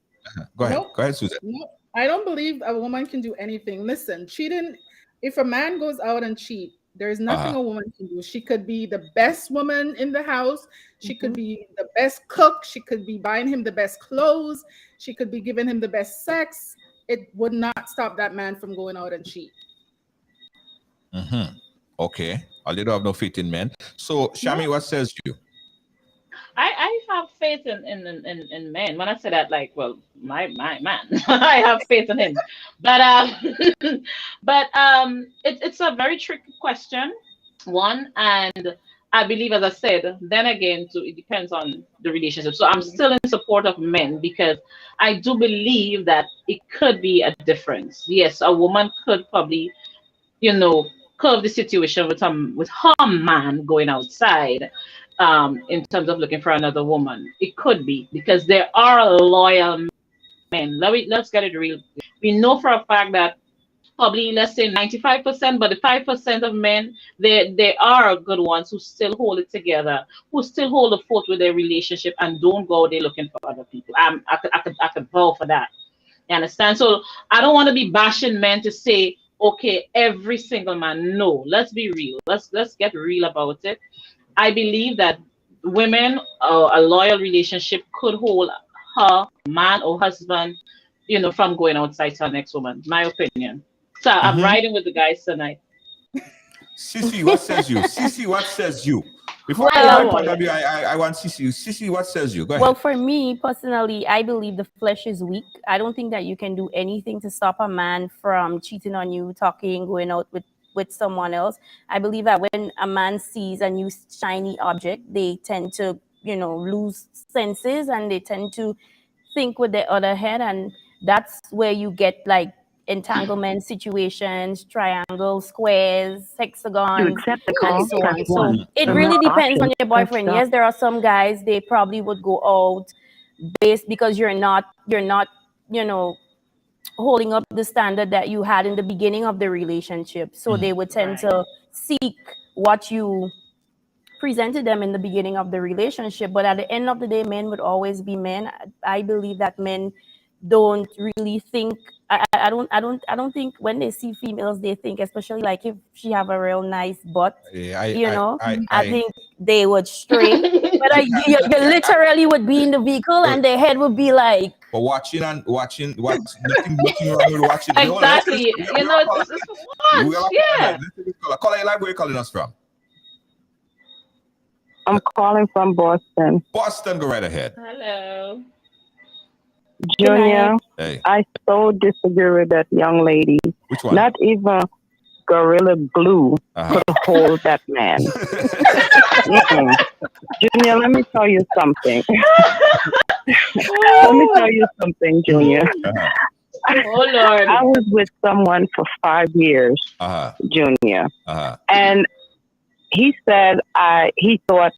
Go ahead, Suzette. No, I don't believe a woman can do anything. Listen, cheating. If a man goes out and cheat, there is nothing a woman can do. She could be the best woman in the house. She could be the best cook. She could be buying him the best clothes. She could be giving him the best sex. It would not stop that man from going out and cheat. Okay. A little have no faith in men. So, Shammy, what says you? I have faith in men. When I say that, like, well, my man, I have faith in him. But it's a very tricky question. One, and I believe, as I said, then again, it depends on the relationship. So I'm still in support of men because I do believe that it could be a difference. Yes, a woman could probably, curve the situation with her man going outside. In terms of looking for another woman, it could be because there are loyal men. Let's get it real. We know for a fact that probably, let's say 95%, but the 5% of men, there are good ones who still hold it together, who still hold the fort with their relationship and don't go there looking for other people. I could vow for that. You understand? So I don't want to be bashing men to say, okay, every single man. No, let's be real. Let's get real about it. I believe that women, a loyal relationship could hold her man or husband, from going outside to her next woman. My opinion. So I'm riding with the guys tonight. Cece, what says you? Cece, what says you? Before I want Cece. Cece, what says you? Go ahead. Well, for me personally, I believe the flesh is weak. I don't think that you can do anything to stop a man from cheating on you, going out with someone else. I believe that when a man sees a new shiny object, they tend to, lose senses and they tend to think with their other head. And that's where you get like entanglement situations, triangles, squares, hexagons, and so on. So it really depends on your boyfriend. Yes, there are some guys, they probably would go out because you're not, holding up the standard that you had in the beginning of the relationship. So they would tend to seek what you presented them in the beginning of the relationship. But at the end of the day, men would always be men. I believe that men don't really think. I don't think when they see females, they think, especially like if she have a real nice butt, I think they would stray. But you literally would be in the vehicle and their head would be like. But watching, nothing wrong with watching. Exactly. It's watch. Yeah. Where are you calling us from? I'm calling from Boston. Boston, go right ahead. Hello. Junior, hey. I so disagree with that young lady. Which one? Not even Gorilla Glue could hold that man. Junior, let me tell you something. Junior. Oh, Lord. I was with someone for 5 years, Junior. And he said he thought,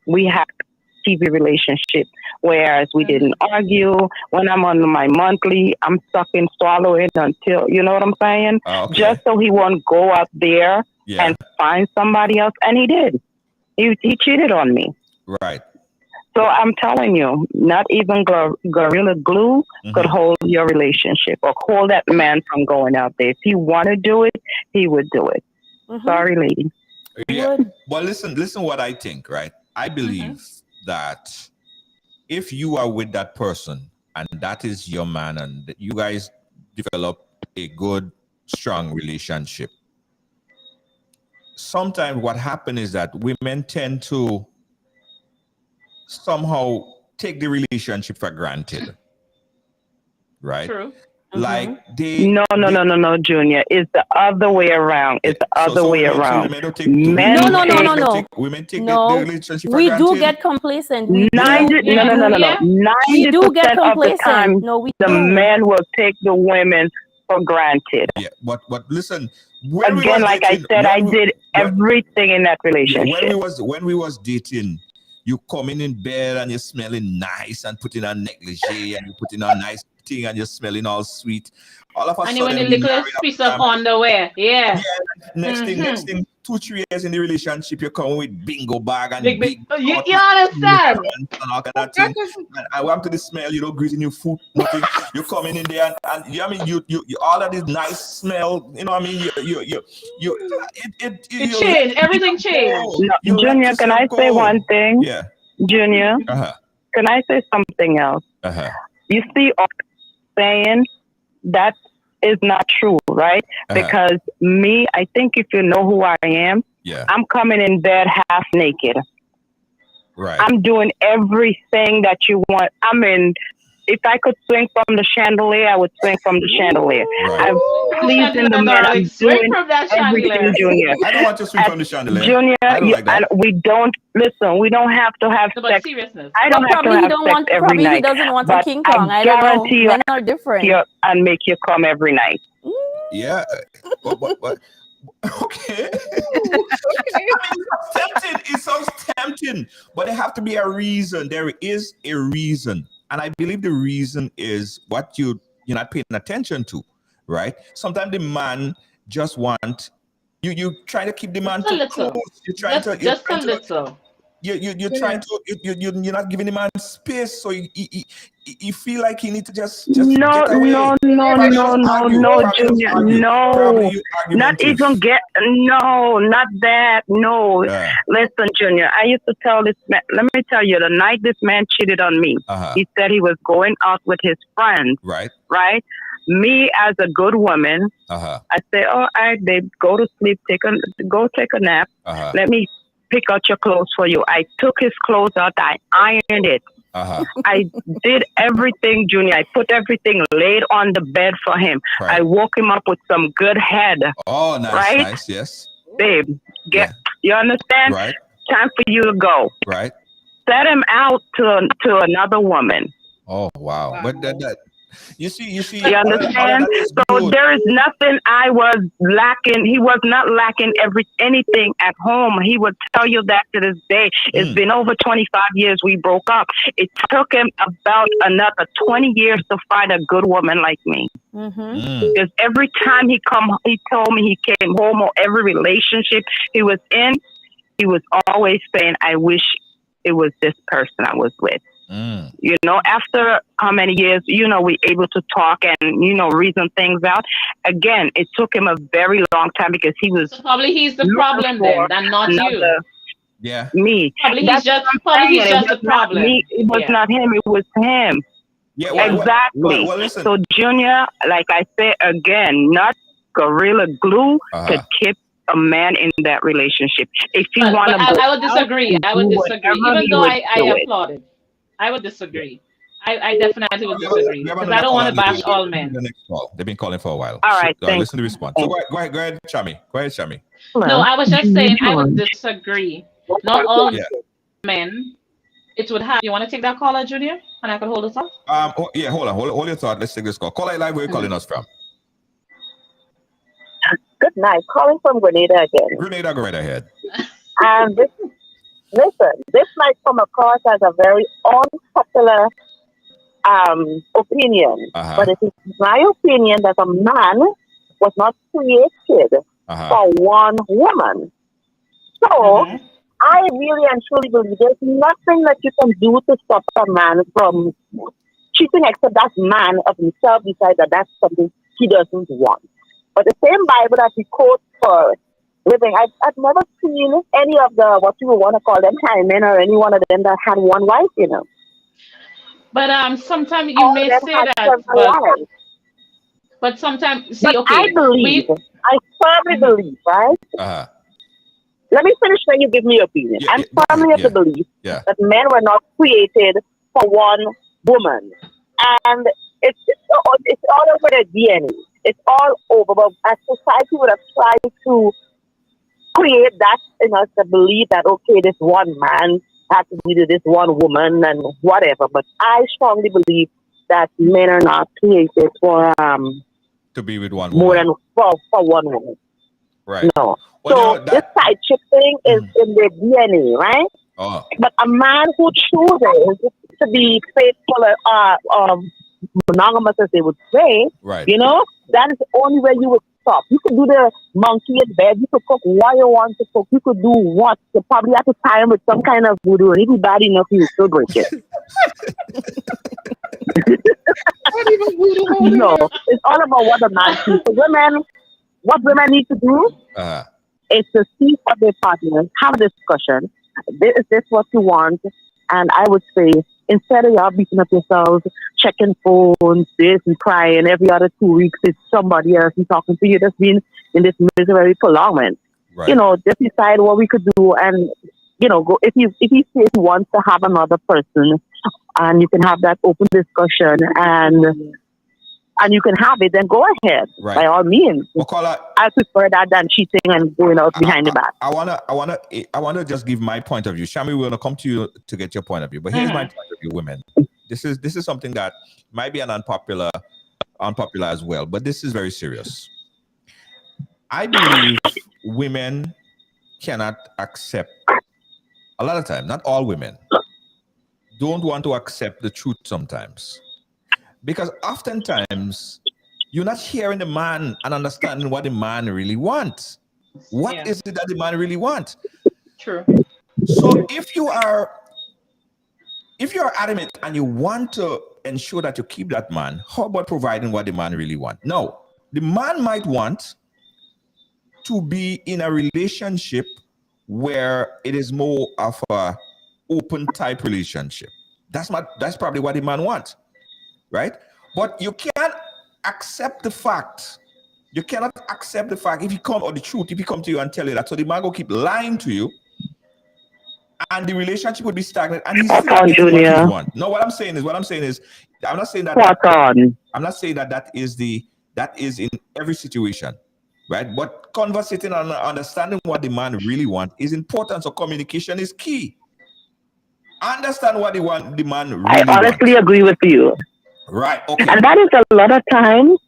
we had a TV relationship, whereas we didn't argue. When I'm on my monthly, I'm sucking, swallowing until, you know what I'm saying? Okay. Just so he won't go out there and find somebody else, and he did. He cheated on me. Right. So I'm telling you, not even Gorilla Glue could hold your relationship or hold that man from going out there. If he want to do it, he would do it. Sorry, lady. Yeah. Well, listen what I think, right? I believe that if you are with that person and that is your man and you guys develop a good, strong relationship, sometimes what happens is that women tend to somehow take the relationship for granted, right? True. Like No, Junior. It's the other way around. It's the other way around. No. Women take the relationship for we granted. do get complacent. No. 90% of the time, the men will take the women for granted. Yeah, but listen. Again, like I said, I did everything in that relationship. When we was dating, you coming in bed and you're smelling nice and putting on negligee and you putting on nice thing and you're smelling all sweet. All of a sudden, you want a little piece of underwear. Yeah. Next thing, 2-3 years in the relationship, you're coming with bingo bag and big. You understand? And all kind of thing. And I want to the smell, greasing your food, nothing. You're coming in there and you all of this nice smell. You know what I mean? It changed. Everything changed. No, Junior, can I say one thing? Yeah. Junior, can I say something else? You see, saying that is not true, right? Because me, I think if you know who I am, I'm coming in bed half naked. Right. I'm doing everything that you want. If I could swing from the chandelier, I would swing from the chandelier. Right. I'm pleasing the man. I'm doing everything, Junior. I don't want to swing from the chandelier. Junior, we don't have to have sex. Seriousness. I don't have to have sex every night. He doesn't want but a King Kong. I guarantee you, men are different. And make you come every night. Yeah. But okay. It sounds tempting, but there have to be a reason. There is a reason. And I believe the reason is what you're not paying attention to, right? Sometimes the man just want you try to keep the man too close. You're trying to you're trying to you're not giving the man space, so you feel like he need to just no, get away. No, Junior, no, not even get, no, not that, no. Listen, Junior, I used to tell this man, let me tell you, the night this man cheated on me, he said he was going out with his friends, right? Me as a good woman, I say, all right, babe, go to sleep, go take a nap. Let me pick out your clothes for you. I took his clothes out, I ironed it. I did everything, Junior. I put everything laid on the bed for him. I woke him up with some good head. Oh, nice, right? Nice, yes. Babe, you understand? Right. Time for you to go. Right. Set him out to another woman. Oh, wow. But that you see. You understand? So there is nothing I was lacking. He was not lacking anything at home. He would tell you that to this day. It's been over 25 years we broke up. It took him about another 20 years to find a good woman like me. Because every time he told me he came home, or every relationship he was in, he was always saying, I wish it was this person I was with. After how many years, we're able to talk and, reason things out. Again, it took him a very long time because he was... So probably he's the problem then, and not you. Yeah. Me. Probably he's just the problem. It was not him, it was him. Yeah, exactly. Well, listen. So, Junior, like I said, again, not Gorilla Glue to keep a man in that relationship. If you want to... I would disagree. Even though I applaud it. I would disagree. I definitely would disagree because I don't want to bash all men. The next call. They've been calling for a while. All right, listen to the response. So go ahead, Shammy. Go ahead, Shammy. No, I was just saying I would disagree. Not all men. It would have. You want to take that caller, Junior, and I can hold it up? Hold on. Hold your thought. Let's take this call. Caller live. Where are you calling us from? Good night. Calling from Grenada again. Grenada, go right ahead. Listen, this might come across as a very unpopular opinion, but it is my opinion that a man was not created for one woman. So I really and truly believe there's nothing that you can do to stop a man from cheating, except that man of himself decides that that's something he doesn't want. But the same Bible that we quote for living, I've never seen any of the, what you would want to call them, men or any one of them that had one wife, you know. But sometimes you may say that, but sometimes, see, okay. I believe, I firmly believe, right? Let me finish when you give me your opinion. I'm firmly of the belief that men were not created for one woman. And it's all over their DNA. It's all over. But as society would have tried to create that in us, to believe that, okay, this one man has to be to this one woman and whatever. But I strongly believe that men are not created for to be with one more woman. than for one woman. Right. No. Well, so this side chick thing is in their DNA, right? But a man who chooses to be faithful, monogamous, as they would say, you know, that is the only way you would stop. You could do the monkey in bed. You could cook what you want to cook. You could do what. You probably have to tie him with some kind of voodoo, and if he's bad enough, you will still break it. No, it's all about what the man sees. So what women need to do is to see what their partners, have a discussion. Is this what you want? And I would say, instead of y'all beating up yourselves, checking phones, this and crying every other 2 weeks, it's somebody else and talking to you that's been in this misery prolongment. You know, just decide what we could do, and you know, go if he says he wants to have another person, and you can have that open discussion, and you can have it, then go ahead by all means. I prefer that than cheating and going out behind the back. I wanna just give my point of view. Shammy, we're gonna come to you to get your point of view. But here's my point of view, women. This is something that might be an unpopular as well, but this is very serious. I believe women cannot accept, a lot of time, not all women, don't want to accept the truth sometimes. Because oftentimes, you're not hearing the man and understanding what the man really wants. What is it that the man really wants? True. So if you're adamant and you want to ensure that you keep that man, how about providing what the man really wants? No, the man might want to be in a relationship where it is more of a open type relationship. That's probably what the man wants. Right? But you can't accept the fact. You cannot accept the fact if he come, or the truth, if he come to you and tell you that. So the man will keep lying to you, and the relationship will be stagnant, and he's still not getting what he wants. No, what I'm saying is, I'm not saying that. I'm not saying that is in every situation, right? But conversating and understanding what the man really wants is important. So communication is key. Understand what the man really wants. I honestly agree with you. Right. Okay. And that is a lot of times.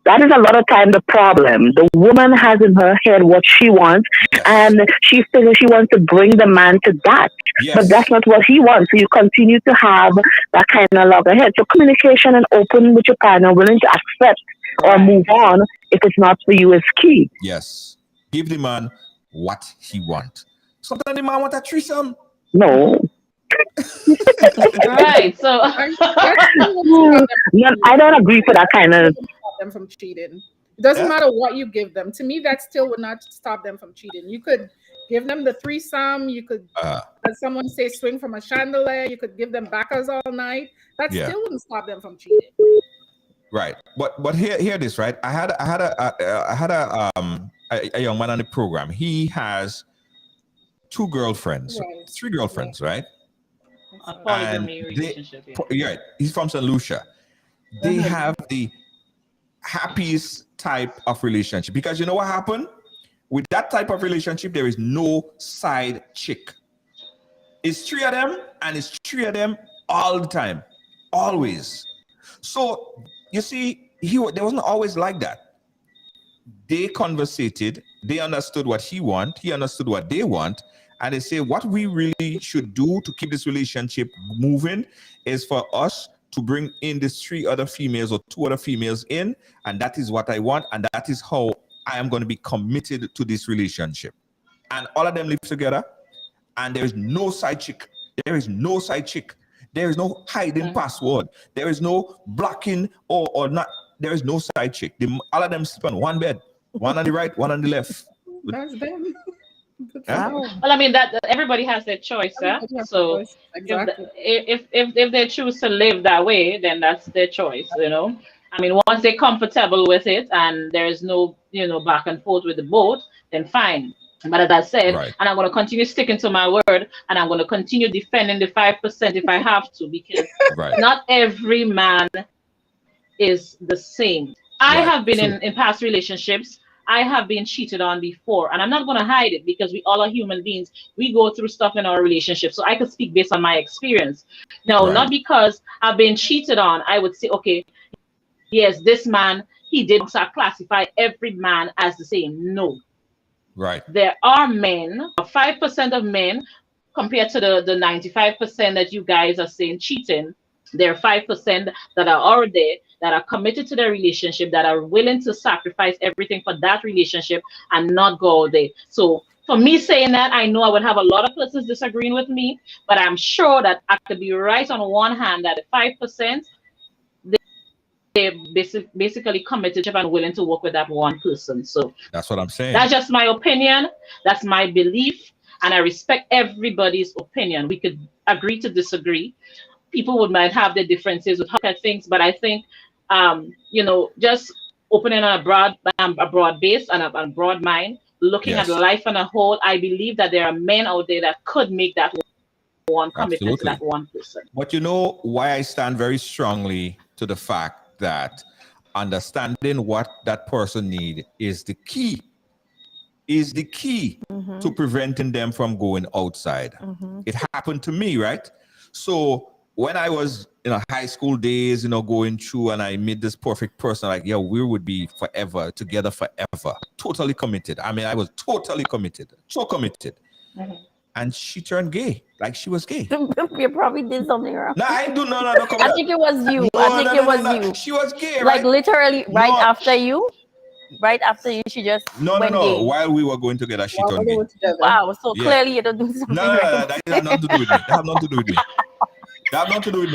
That is a lot of time the problem. The woman has in her head what she wants, and she thinks she wants to bring the man to that. But that's not what he wants. So you continue to have that kind of love ahead. So communication and open with your partner, willing to accept or move on if it's not for you, is key. Yes. Give the man what he wants. Sometimes the man wants a threesome. No. Right. So I don't agree for that kind of. Them from cheating. It doesn't matter what you give them. To me, that still would not stop them from cheating. You could give them the threesome. You could, as someone say, swing from a chandelier. You could give them backers all night. That still wouldn't stop them from cheating. Right. But hear this, right? I had a young man on the program. He has 2 girlfriends, 3 girlfriends, right? A polygamy relationship. He's from St. Lucia. They have the happiest type of relationship, because you know what happened with that type of relationship? There is no side chick. It's 3 of them, and it's 3 of them all the time, always. So you see, there wasn't always like that. They conversated. They understood what he want. He understood what they want. And they say, what we really should do to keep this relationship moving is for us to bring in these 3 other females or 2 other females in. And that is what I want. And that is how I am going to be committed to this relationship. And all of them live together, and there is no side chick. There is no side chick. There is no hiding password. There is no blocking or not. There is no side chick. All of them sleep on one bed, one on the right, one on the left. That's them. Yeah? Well, I mean that everybody has their choice, so exactly. if they choose to live that way, then that's their choice, you know. I mean, once they're comfortable with it and there is no, back and forth with the boat, then fine. But as I said, and I'm going to continue sticking to my word, and I'm going to continue defending the 5% if I have to, because not every man is the same. I have been in past relationships. I have been cheated on before, and I'm not going to hide it because we all are human beings. We go through stuff in our relationship. So I could speak based on my experience. No, not because I've been cheated on. I would say, okay, yes, this man, he did not classify every man as the same. No. Right. There are men, 5% of men, compared to the 95% that you guys are saying cheating. There are 5% that are out there that are committed to their relationship, that are willing to sacrifice everything for that relationship and not go out there. So for me saying that, I know I would have a lot of persons disagreeing with me, but I'm sure that I could be right on one hand that the 5%, they're basically committed and willing to work with that one person. So that's what I'm saying. That's just my opinion. That's my belief. And I respect everybody's opinion. We could agree to disagree. People might have their differences with how I think, but I think, just opening on a broad base and a broad mind, looking at life on a whole, I believe that there are men out there that could make that one commitment to that one person. But you know why I stand very strongly to the fact that understanding what that person needs is the key. To preventing them from going outside. It happened to me, right? So when I was in high school days, going through, and I met this perfect person, like, we would be together forever, totally committed. I mean, I was totally committed, so committed. And she turned gay, like she was gay. You probably did something wrong. No, I do no. I think it was you. You. She was gay, like literally after you. Right after you, she just went gay. While we were going together, she turned gay. Wow, so clearly you don't do something right. That has nothing to do with me. That has nothing to do with me. That has nothing to do with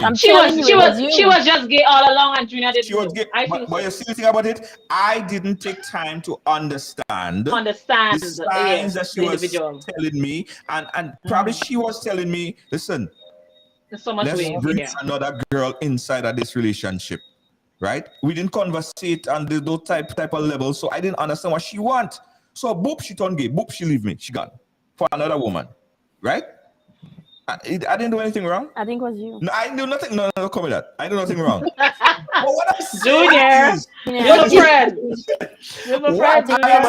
me. She was just gay all along, and Junior didn't. She was gay. But you see the thing about it, I didn't take time to understand the signs that she was telling me, and probably she was telling me, listen, so much let's bring another girl inside of this relationship. Right? We didn't conversate on those type of levels, so I didn't understand what she want. So boop, she turned gay. Boop, she leave me. She gone for another woman. Right? I didn't do anything wrong. I think it was you. No, I do nothing. No, come with that. I do nothing wrong. But what I'm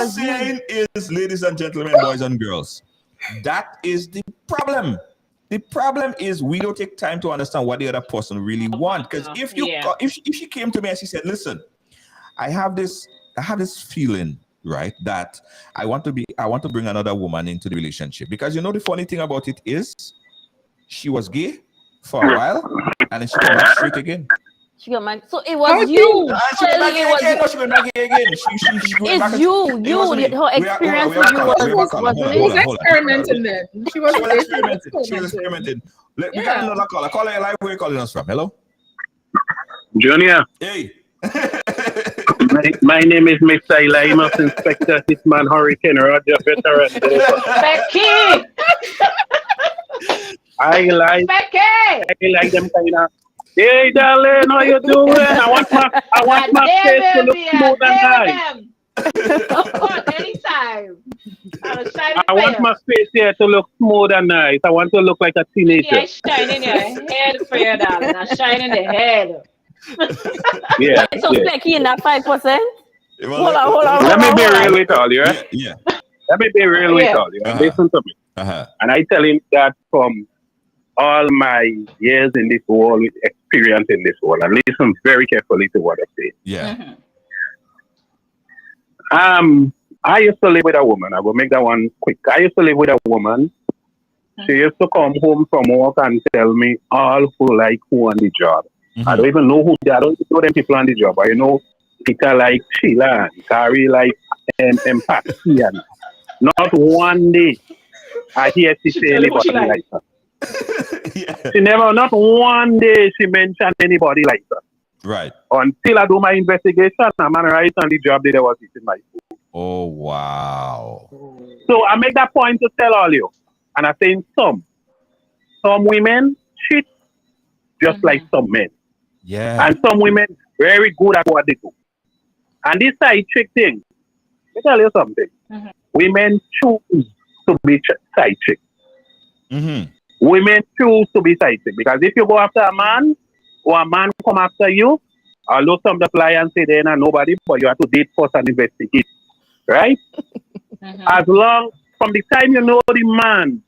saying is, ladies and gentlemen, boys and girls, that is the problem. The problem is we don't take time to understand what the other person really wants. Because if she came to me and she said, listen, I have this feeling, right, that I want to bring another woman into the relationship. Because the funny thing about it is she was gay for a while and then she came back straight again. She got married. So it was you. She went back again. No, she went back again. It's you. Her experience with you wasn't it? She was experimenting then. She was experimenting. We got another caller. Caller live. Where are you calling us from? Hello? Junior. Hey. My name is Mr. Elimus, Inspector Hitman Hurricane Roger Veteran. Becky! I like them kind of. Hey, darling, how you doing? I want my face to look smooth and nice. Of course, anytime. I want my face here to look smooth and nice. I want to look like a teenager. Yeah, shine in your head for you, darling. I shine in the head. Yeah. So Becky in that 5%? Hold on. Let me be real with all you, right? Yeah. Let me be real with all you. Listen to me. And I tell him that from all my years in this world, experience in this world, and listen very carefully to what I say. Yeah. I used to live with a woman. I will make that one quick. I used to live with a woman. She used to come home from work and tell me all who on the job. I don't even know who. I don't even know them people on the job. I know Peter like Sheila and Carrie like empathy. And not one day I hear she say anybody like that. She never, not one day she mentioned anybody like that. Right. Until I do my investigation, I'm on right on the job that I was eating my food. Oh, wow. So I make that point to tell all you. And I say some women cheat just like some men. Yeah. And some women very good at what they do. And this side chick thing, let me tell you something. Women choose to be side chick. Women choose to be side chick. Because if you go after a man, or a man come after you, although some of the clients say they're not nobody, but you have to date first and investigate. Right? As long, from the time you know the man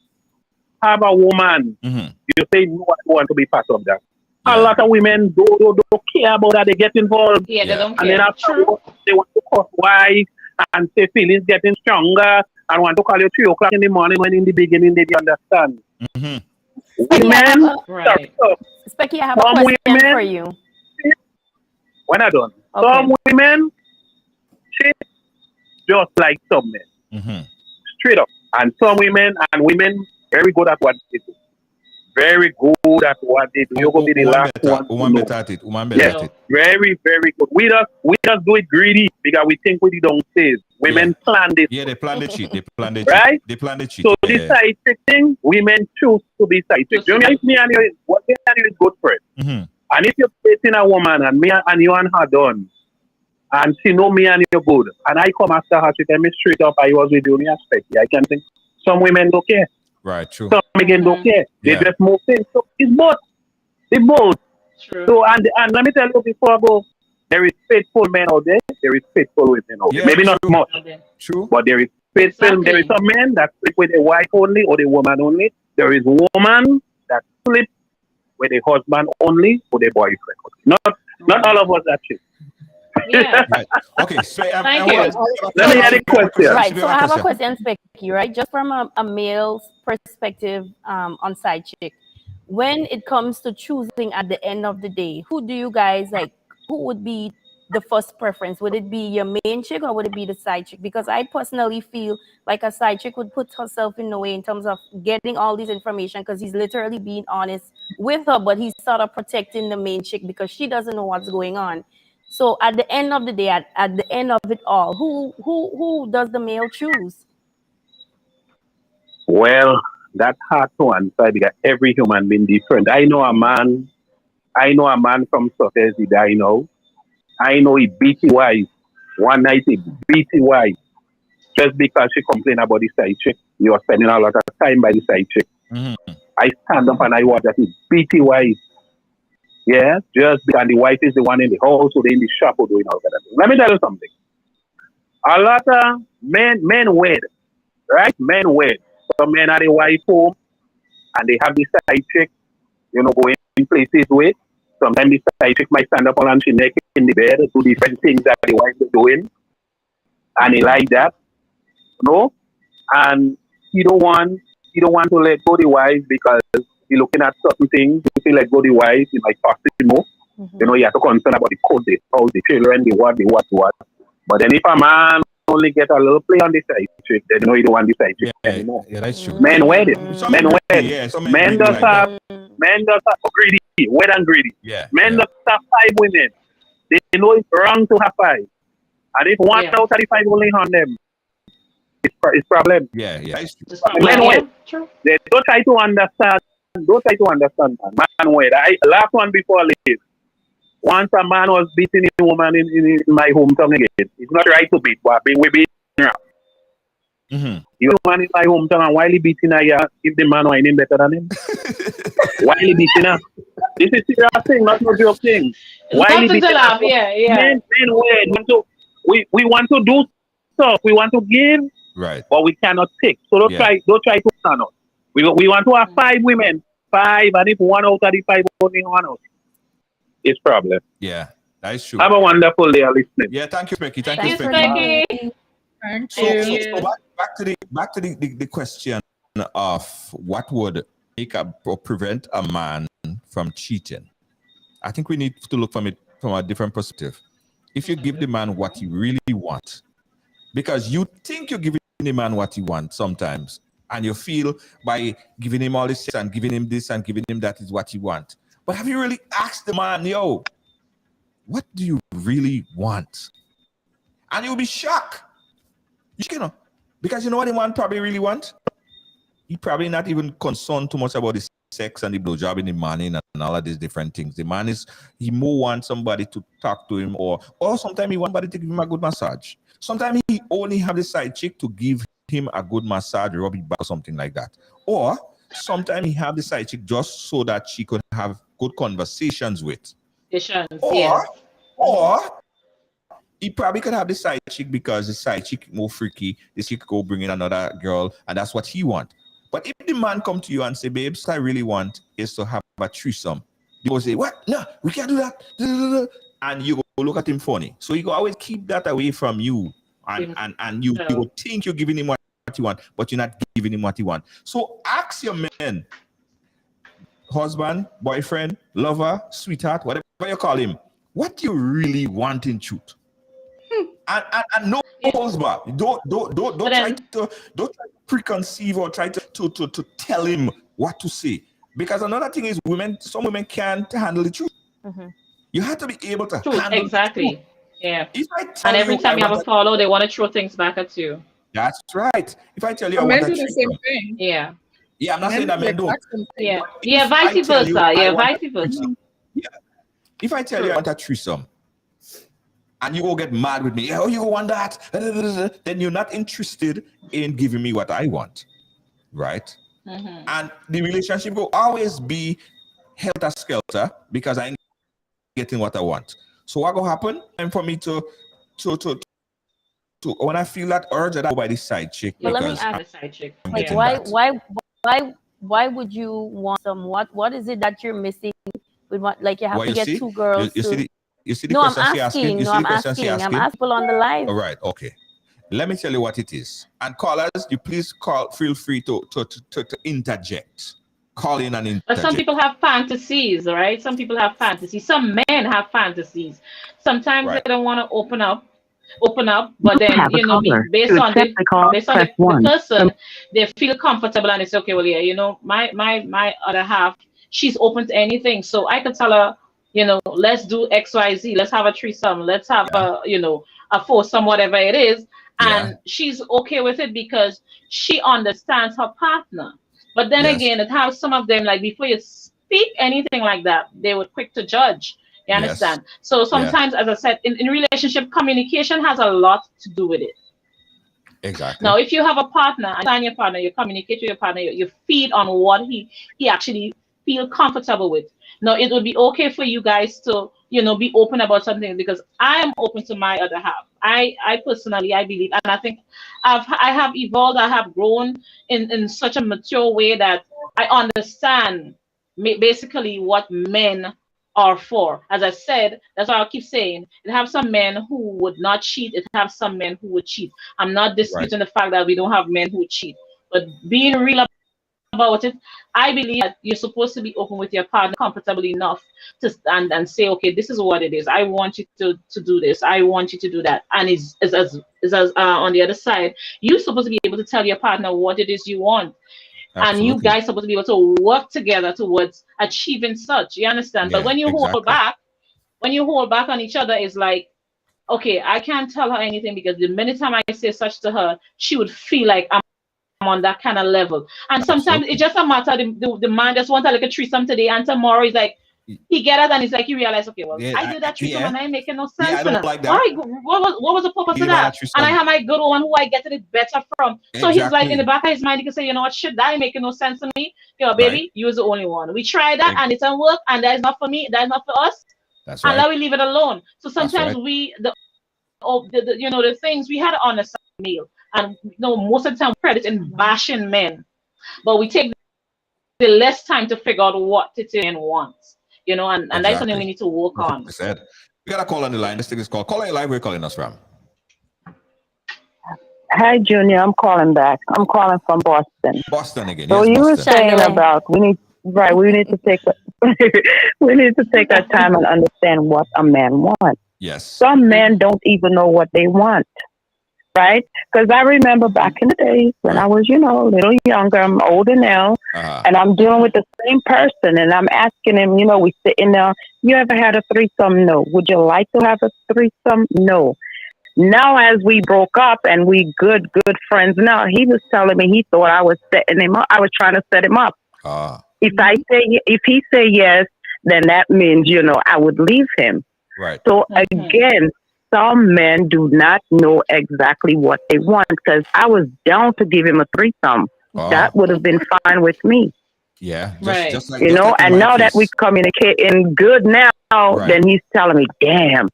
have a woman, you say, no, I want to be part of that. A lot of women don't care about that. They get involved. Yeah, they don't and care. Then after they want to cause wife and say feelings getting stronger and want to call you 3 o'clock in the morning when in the beginning they understand. Women, right. Specky, I have a question for you. When I done, some women cheat just like some men. Straight up. And some women very good at what they do. Very good at what they do. You're going to be the last one. Very, very good. We just do it greedy because we think we don't save. Women plan this. Yeah, they plan the cheat. They plan the cheat. Right? They plan the cheat. So this side chick thing, women choose to be side chick. You know, if me and you, what me and you is good friend. And if you're dating a woman and me and you and her done, and she know me and you good, and I come after her, she tell me straight up, I was with you, me expect you. I can think some women don't care. Right, true. Some again don't care. They just move things. So it's both. It's both. True. So and let me tell you before I go, there is faithful men out there. There is faithful women out there. Maybe not much. True. But there is faithful. Exactly. There is some men that sleep with a wife only or the woman only. There is woman that sleep with a husband only or the boyfriend. Not all of us are cheap. Yeah. Right. Okay. So, Thank you. Let me add a question. Right. So I have a question, Specky, right? Just from a male's perspective on side chick. When it comes to choosing at the end of the day, who do you guys like? Who would be the first preference? Would it be your main chick or would it be the side chick? Because I personally feel like a side chick would put herself in the way in terms of getting all this information because he's literally being honest with her, but he's sort of protecting the main chick because she doesn't know what's going on. So at the end of the day, at the end of it all, who does the male choose? Well, that's hard to answer because every human being different. I know a man from Success I know. I know he beat his wife. One night he beat his wife just because she complained about the side chick. He was spending a lot of time by the side chick. I stand up and I watch that he beat his wife. Yeah, just because the wife is the one in the house or in the shop or doing all that. Let me tell you something. A lot of men wed, right? Men wed. Some men are the wife home and they have the side chick, going places with. Sometimes the side chick might stand up on she neck in the bed, do different things that the wife is doing. And he like that. And he don't want to let go the wife because he's looking at certain things. If he let go the wife, he might cost him more. You have to concern about the code, the house, the children, the what. But then if a man only get a little play on the side chick, then you don't want the side chick anymore. Yeah, that's true. Men wed it. Men wed. Yeah, men does have greedy, wed and greedy. Yeah. Men does have 5 women. They know it's wrong to have 5. And if one out of the 5 only on them, it's problem. Yeah. Men wed. They don't try to understand. Man wed. Last one before I leave. Once a man was beating a woman in my hometown again. It's not right to beat, but we beat around. You know, man in my hometown, and while he beating her, if the man whining better than him. While he beating her. This is serious thing, not no joke thing. While he beating her. Men wed. We want to do stuff. We want to give, right? But we cannot take. So don't try to stand us. We want to have 5 women. 5, and if one out of the 5 only one out. It's problem. Yeah, that is true. Have a wonderful day, listening. Yeah, thank you, Specky. Thank you, Specky. Thank you. So back to the question of what would make or prevent a man from cheating. I think we need to look from it from a different perspective. If you give the man what he really wants, because you think you're giving the man what he wants sometimes, and you feel by giving him all this and giving him this and giving him that is what he wants. But have you really asked the man, yo, what do you really want? And you'll be shocked. You know, because you know what the man probably really want? He probably not even concerned too much about the sex and the blowjob in the morning and all of these different things. The man he more wants somebody to talk to him, or sometimes he wants somebody to give him a good massage. Sometimes he only have the side chick to give him a good massage, rub it back or something like that. Or sometimes he have the side chick just so that she could have good conversations with. Or he probably could have the side chick because the side chick more freaky. The chick go bring in another girl, and that's what he want. But if the man come to you and say, babes, what I really want is to have a threesome, you go say, what? No, we can't do that. And you go look at him funny. So you go always keep that away from you. And you think you're giving him what you want, but you're not giving him what he want. So ask your man, husband, boyfriend, lover, sweetheart, whatever you call him, what you really want in truth. And no holds back. Don't try to preconceive or try to tell him what to say. Because another thing is some women can't handle the truth. Mm-hmm. You have to be able to handle exactly. The truth. Yeah. And every time you have a follow, they want to throw things back at you. That's right. If I tell you men do the same thing. Yeah. Yeah, I'm not saying that men don't. Yeah. Yeah, vice versa. Yeah, vice versa. Yeah. If I tell you I want a threesome, and you go get mad with me, oh, you want that, then you're not interested in giving me what I want, right? Mm-hmm. And the relationship will always be helter-skelter because I ain't getting what I want. So what will happen? And for me to when I feel that urge, I go by the side chick. But let me ask the side chick. Like, why would you want some? What is it that you're missing with what? Like you have to get two girls. You see the question she's asking? I'm asking people on the live. All right, okay. Let me tell you what it is. And callers, you please feel free to interject. Call in and interject. But some people have fantasies, all right? Some people have fantasies. Some men have fantasies. Sometimes they don't want to open up, but then based on the person, they feel comfortable and it's okay. Well, yeah, my other half, she's open to anything. So I could tell her, let's do XYZ, let's have a threesome, let's have a foursome, whatever it is. And she's okay with it because she understands her partner. But then again, it has some of them, like before you speak anything like that, they were quick to judge. You understand? So sometimes, as I said, in relationship, communication has a lot to do with it. Exactly. Now, if you have a partner, and your partner, you communicate with your partner, you feed on what he actually feel comfortable with. Now, it would be okay for you guys to, be open about something because I am open to my other half. I personally, I believe, and I think I have evolved, I have grown in such a mature way that I understand basically what men are for. As I said, that's why I keep saying, it have some men who would not cheat, it have some men who would cheat. I'm not disputing the fact that we don't have men who cheat, but being real about it, I believe that you're supposed to be open with your partner comfortably enough to stand and say, okay, this is what it is. I want you to do this. I want you to do that. And is on the other side, you're supposed to be able to tell your partner what it is you want. Absolutely. And you guys are supposed to be able to work together towards achieving such. You understand? Yeah, but when you hold back on each other, it's like, okay, I can't tell her anything because the minute time I say such to her, she would feel like I'm on that kind of level. And sometimes it's just a matter the man just wants a little threesome today, and tomorrow he's like, he get it and he's like, he realized, okay, well, I did that threesome and I ain't making no sense. I don't like that. Why? What was the purpose of that? And I have my good one who I get it better from. So he's like, in the back of his mind, he can say, you know what, shit, that ain't making no sense to me. Baby, you was the only one. We tried that and it didn't work, and that is not for me, that is not for us. That's right. And now we leave it alone. So sometimes the things we had to understand meal. And most of the time credit in bashing men, but we take the less time to figure out what it is and wants, and that's something we need to work on. We got a call on the line. Let's take this call. Call live. Where are you calling us from? Hi, Junior. I'm calling back. I'm calling from Boston. Boston again. So you were saying about we need to take our time and understand what a man wants. Yes. Some men don't even know what they want. right? Because I remember back in the days when I was, a little younger. I'm older now, and I'm dealing with the same person, and I'm asking him, we sitting there. You ever had a threesome? No. Would you like to have a threesome? No. Now, as we broke up and we good friends now, he was telling me he thought I was setting him up. I was trying to set him up. If he say yes, then that means, I would leave him. Right. So again, some men do not know exactly what they want, because I was down to give him a threesome. That would have been fine with me. Yeah. Right. Just like, and now that we communicating good now, then he's telling me, damn,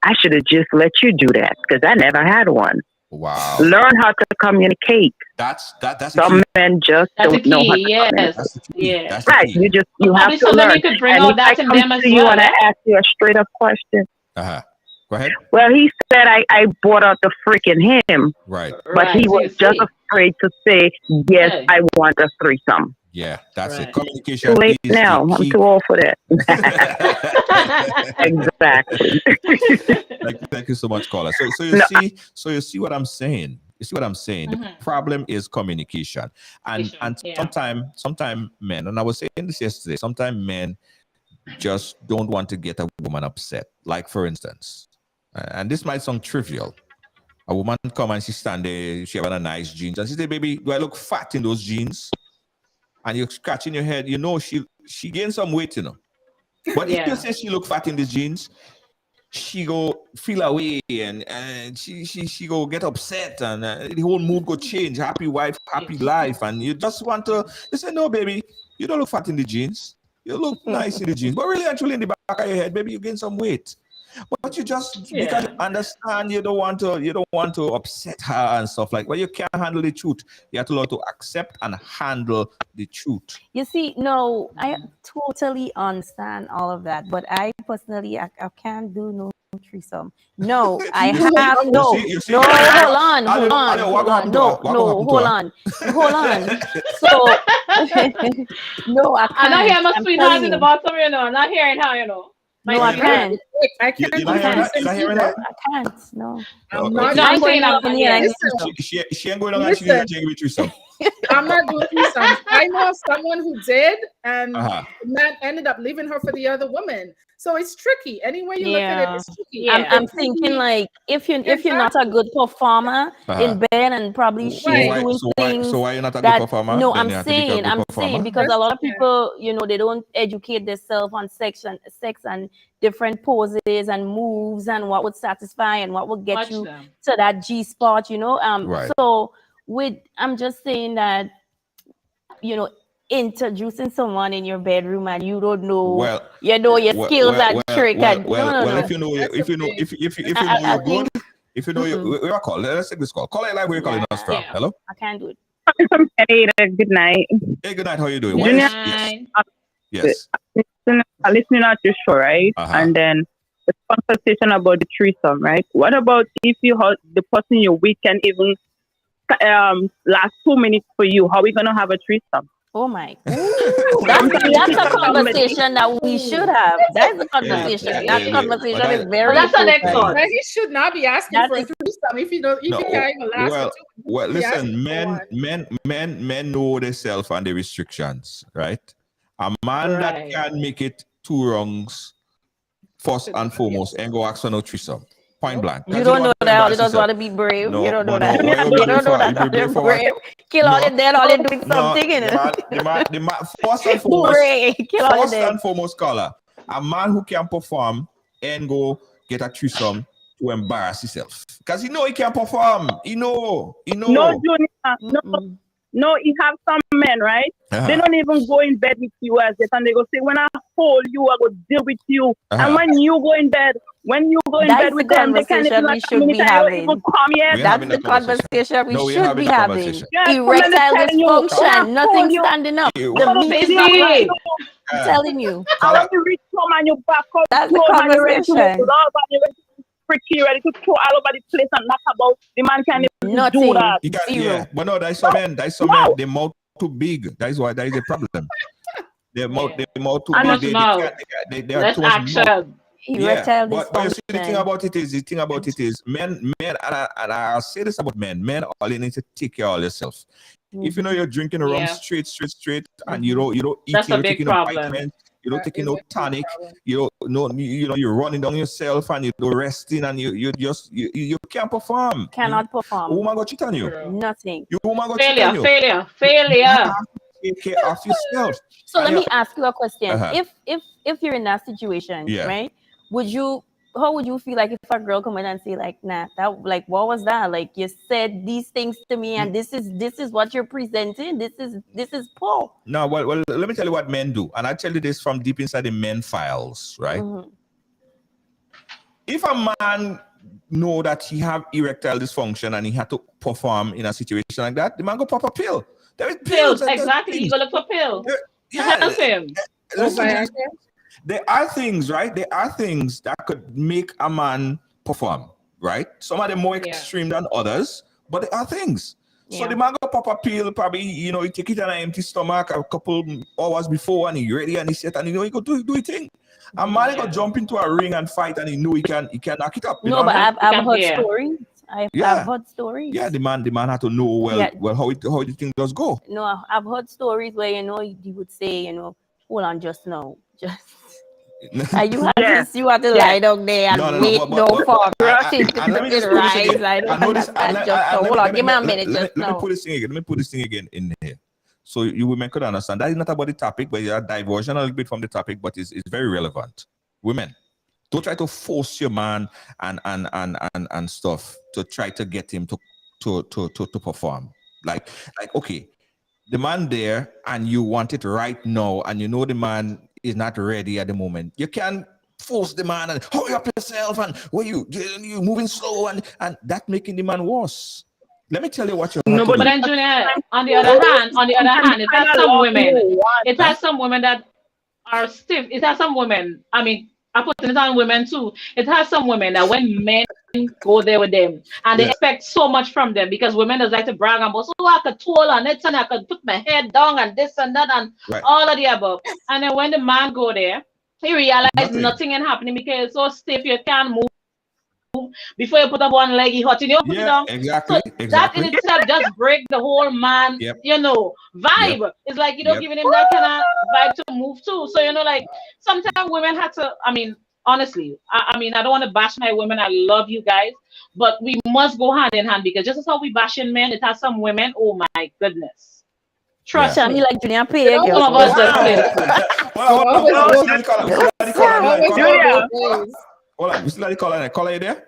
I should have just let you do that, because I never had one. Wow. Learn how to communicate. That's some men just don't know how to communicate. That's the key. Yeah. That's the Right. key. You have to learn. You could bring and out if that I in come them as to you well. and I ask you a straight up question. Go ahead. Well, he said I brought out the freaking him. Right. But he was just afraid to say, yes, I want a threesome. Yeah, that's it. Communication. Too late now. I'm too old for that. Exactly. Thank you so much, caller. So you see what I'm saying. You see what I'm saying? The problem is communication, and sometimes men, and I was saying this yesterday, sometimes men just don't want to get a woman upset. Like, for instance, and this might sound trivial. A woman come and she stand there, she have a nice jeans, and she say, "Baby, do I look fat in those jeans?" And you're scratching your head. She gained some weight, But if you say she look fat in the jeans, she go feel away, and she go get upset, and the whole mood go change. Happy wife, happy life, and you just want to. You say, "No, baby, you don't look fat in the jeans. You look nice in the jeans, but really, actually, in the back of your head, maybe you gain some weight." But you just because you understand, you don't want to upset her and stuff like. Well, you can't handle the truth. You have to learn to accept and handle the truth. You see, no, I totally understand all of that, but I personally, I can't do no threesome. No, I have no. No, hold on. Hold on. So no, I can't. I'm not hearing my sweetheart in the bottom, I'm not hearing her, No, I can't. I can't. I can't. No. I'm not saying she ain't going on and she ain't with threesome. I'm not doing threesomes. I know of someone who did, and the man ended up leaving her for the other woman. So it's tricky. Any way you look at it, it's tricky. I'm thinking like if you're not a good performer in bed, and probably she's doing things. So why you're not a good performer? No, I'm saying because a lot of people, they don't educate themselves on sex and different poses and moves and what would satisfy and what would get you to that G spot, So I'm just saying that, introducing someone in your bedroom and you don't know, your skills and trick. If you know you're good, if you know you call. Let's take this call. Call it like where you're calling us from. Hello. I can't do it. Good night. Hey, good night. How are you doing? Yes. Listening out your show, right? And then the conversation about the threesome, right? What about if you have the person you're with can even last 2 minutes for you? How are we gonna have a threesome? Oh my! That's a conversation that we should have. That's a conversation. That conversation is very. That's an excellent. He should not be asking for a threesome if you don't. If you can't even last. Well, listen, men know themselves and their restrictions, right? A man that can make it 2 wrongs, first and foremost, ain't go ask for no threesome. Point blank. You don't know that. You don't want to be brave. You don't know that. You don't know that. They're brave. Kill all the dead. All they doing something in it. The man, first and foremost, caller, a man who can perform and go get a threesome to embarrass himself because he know he can perform. He know. No, Junior. No, you have some men, right? They don't even go in bed with you as yet, and they go say, "When I hold you, I will deal with you." And when you go in bed with them, they can't even like communicate. That's the conversation we should be having. Erectile dysfunction, nothing standing up. I'm telling you. That's the conversation. Pretty ready to throw all over the place and knock about. The man can't even do that. Yeah, but no, there's some men. Their mouth too big. That is why that is a problem. Their mouth too big. They are too much mouth. erectile but you see, the thing about it is, men, and I'll say this about men all you need to take care of yourself. If you know you're drinking rum straight, and you don't eat, that's you're a big taking problem. no vitamin, you don't taking no tonic, you're running down yourself and you don't resting, and you can't perform. Cannot perform. A woman got cheat on you. Nothing. Your woman got failure. Take care of yourself. So let me ask you a question. If you're in that situation, right? How would you feel like if a girl come in and say like, nah, that, like, what was that? Like, you said these things to me, and this is what you're presenting. This is poor. No, well, let me tell you what men do, and I tell you this from deep inside the men files, right? If a man know that he have erectile dysfunction and he had to perform in a situation like that, the man go pop a pill. There is pills. Exactly. You go look for pills. Help him. There are things, right? There are things that could make a man perform, right? Some of them more extreme than others, but there are things. So the man go pop a pill, probably, he take it on an empty stomach a couple hours before, and he ready and he set, and he go do his thing. A man go jump into a ring and fight, and he know he can knock it up. No, but I've heard stories. I've heard stories. Yeah, the man had to know how the thing does go. No, I've heard stories where you would say, hold on, just now, and you have to lie down there and wait for brushing to rise. I don't understand. Hold on, give me a minute. Let me put this thing again in here, so you women could understand. That is not about the topic, but you're diversion a little bit from the topic, but it's very relevant. Women, don't try to force your man and stuff to try to get him to perform. Like okay, the man there, and you want it right now, and you know the man is not ready at the moment. You can force the man and hurry up yourself, and you moving slow, and that making the man worse. Let me tell you what you're. No, but then Junior, on the other hand, it has some women that are stiff. It has some women. I mean, I put it on women too. It has some women that when men go there with them and they expect so much from them, because women just like to brag and boast, I could twirl on it and I could put my head down and this and that and all of the above. And then when the man go there, he realizes nothing ain't happening because it's so stiff, you can't move. Before you put up one leg, he hot in you put it down. Exactly. So that in itself just break the whole man, vibe. It's like giving him that kind of vibe to move too. So like sometimes women have to. I mean, honestly, I don't want to bash my women. I love you guys, but we must go hand in hand, because just as how we bashing men, it has some women. Oh my goodness. Trust me, like Junior Pay. Some of us just Hold on, Mr. Caller, you there?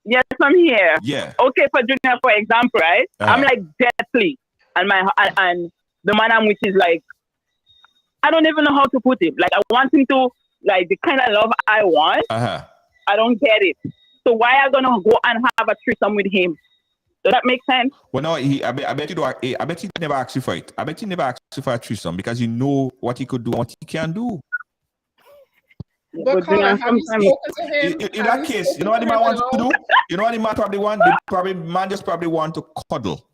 Yes, I'm here. Yeah. Okay, for Junior, for example, right? I'm like deathly, and the man I'm with is like, I don't even know how to put it. Like, I want him to like the kind of love I want. I don't get it. So why am I gonna go and have a threesome with him? Does that make sense? Well, no, I bet he never asked you for it. I bet he never asked you for a threesome because you know what he could do and what he can do. But Colin, have you spoken to him? In that case, you know what the man wants to do? You know what the man probably want? The man just probably want to cuddle.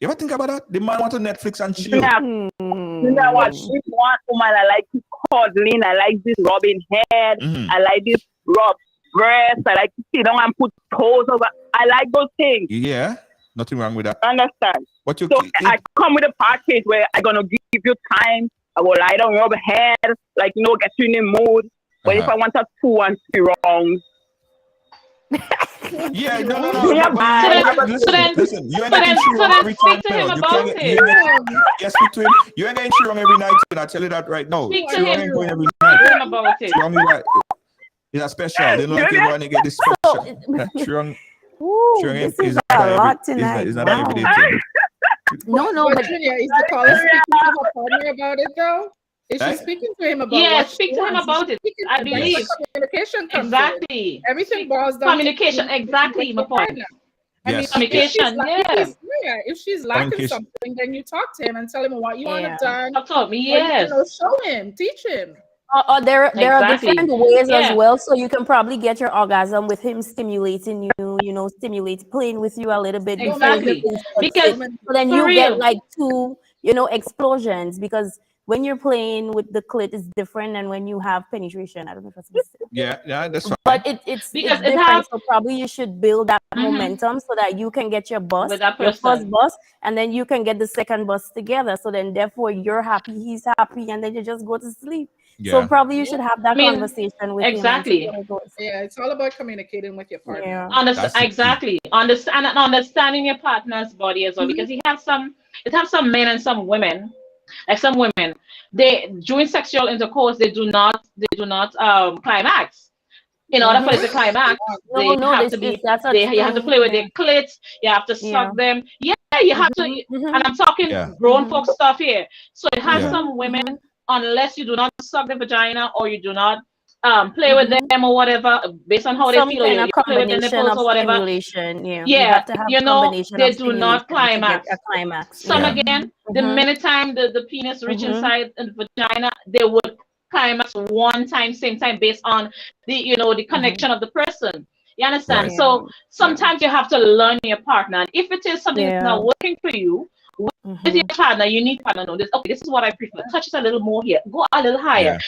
You ever think about that? The man want to Netflix and chill. You know what? This one woman, I like to cuddling. I like this rubbing head. I like this rub breast. I like to sit down and put toes over. I like those things. Yeah, nothing wrong with that. Understand? But I come with a package where I'm gonna give you time. I will lie down, rub head, like get you in the mood. But if I want a 2 and 3 rounds, yeah, no. Listen, you ain't getting true wrong every time. Yes, speak to him. You ain't getting true wrong every night. And I tell you that right now. Speak to him every night. about it. Right. It's a special. They don't like everyone to get this special. This is a lot tonight. It's not an everyday thing. No, but Junior, is the caller speaking to her partner about it though? Is she speaking to him about it? Yeah, speak to him about it. I believe. Communication comes exactly. In. Everything boils down communication. Exactly, my point. Communication. If she's lacking something, then you talk to him and tell him what you want to done. Talk to me. Yes. Show him, teach him. There are different ways as well. So you can probably get your orgasm with him stimulating you, playing with you a little bit. Exactly. Because so then you get like 2, explosions, because when you're playing with the clit is different than when you have penetration. I don't know if that's yeah, that's right. But it's different. So probably you should build that momentum so that you can get your bus, your first bus, and then you can get the second bus together. So then therefore you're happy, he's happy, and then you just go to sleep. Yeah. So probably you should have that conversation with him. Exactly. Yeah, it's all about communicating with your partner. Yeah. Exactly. Understanding your partner's body as well, because it has some men and some women. Like some women, they during sexual intercourse they do not climax. In order for it to climax, you have to play with their clits, you have to suck them. Yeah, you have to, and I'm talking grown folk stuff here. So it has some women, unless you do not suck the vagina or you do not play with them or whatever, based on how they feel, or you play with the nipples or whatever. They do not climax. Some again, the minute time the penis reach inside the vagina, they would climax one time, same time, based on the connection of the person. You understand? So sometimes you have to learn your partner. And if it is something that's not working for you, with your partner, you need partner know this. Okay, this is what I prefer. Touch it a little more here. Go a little higher.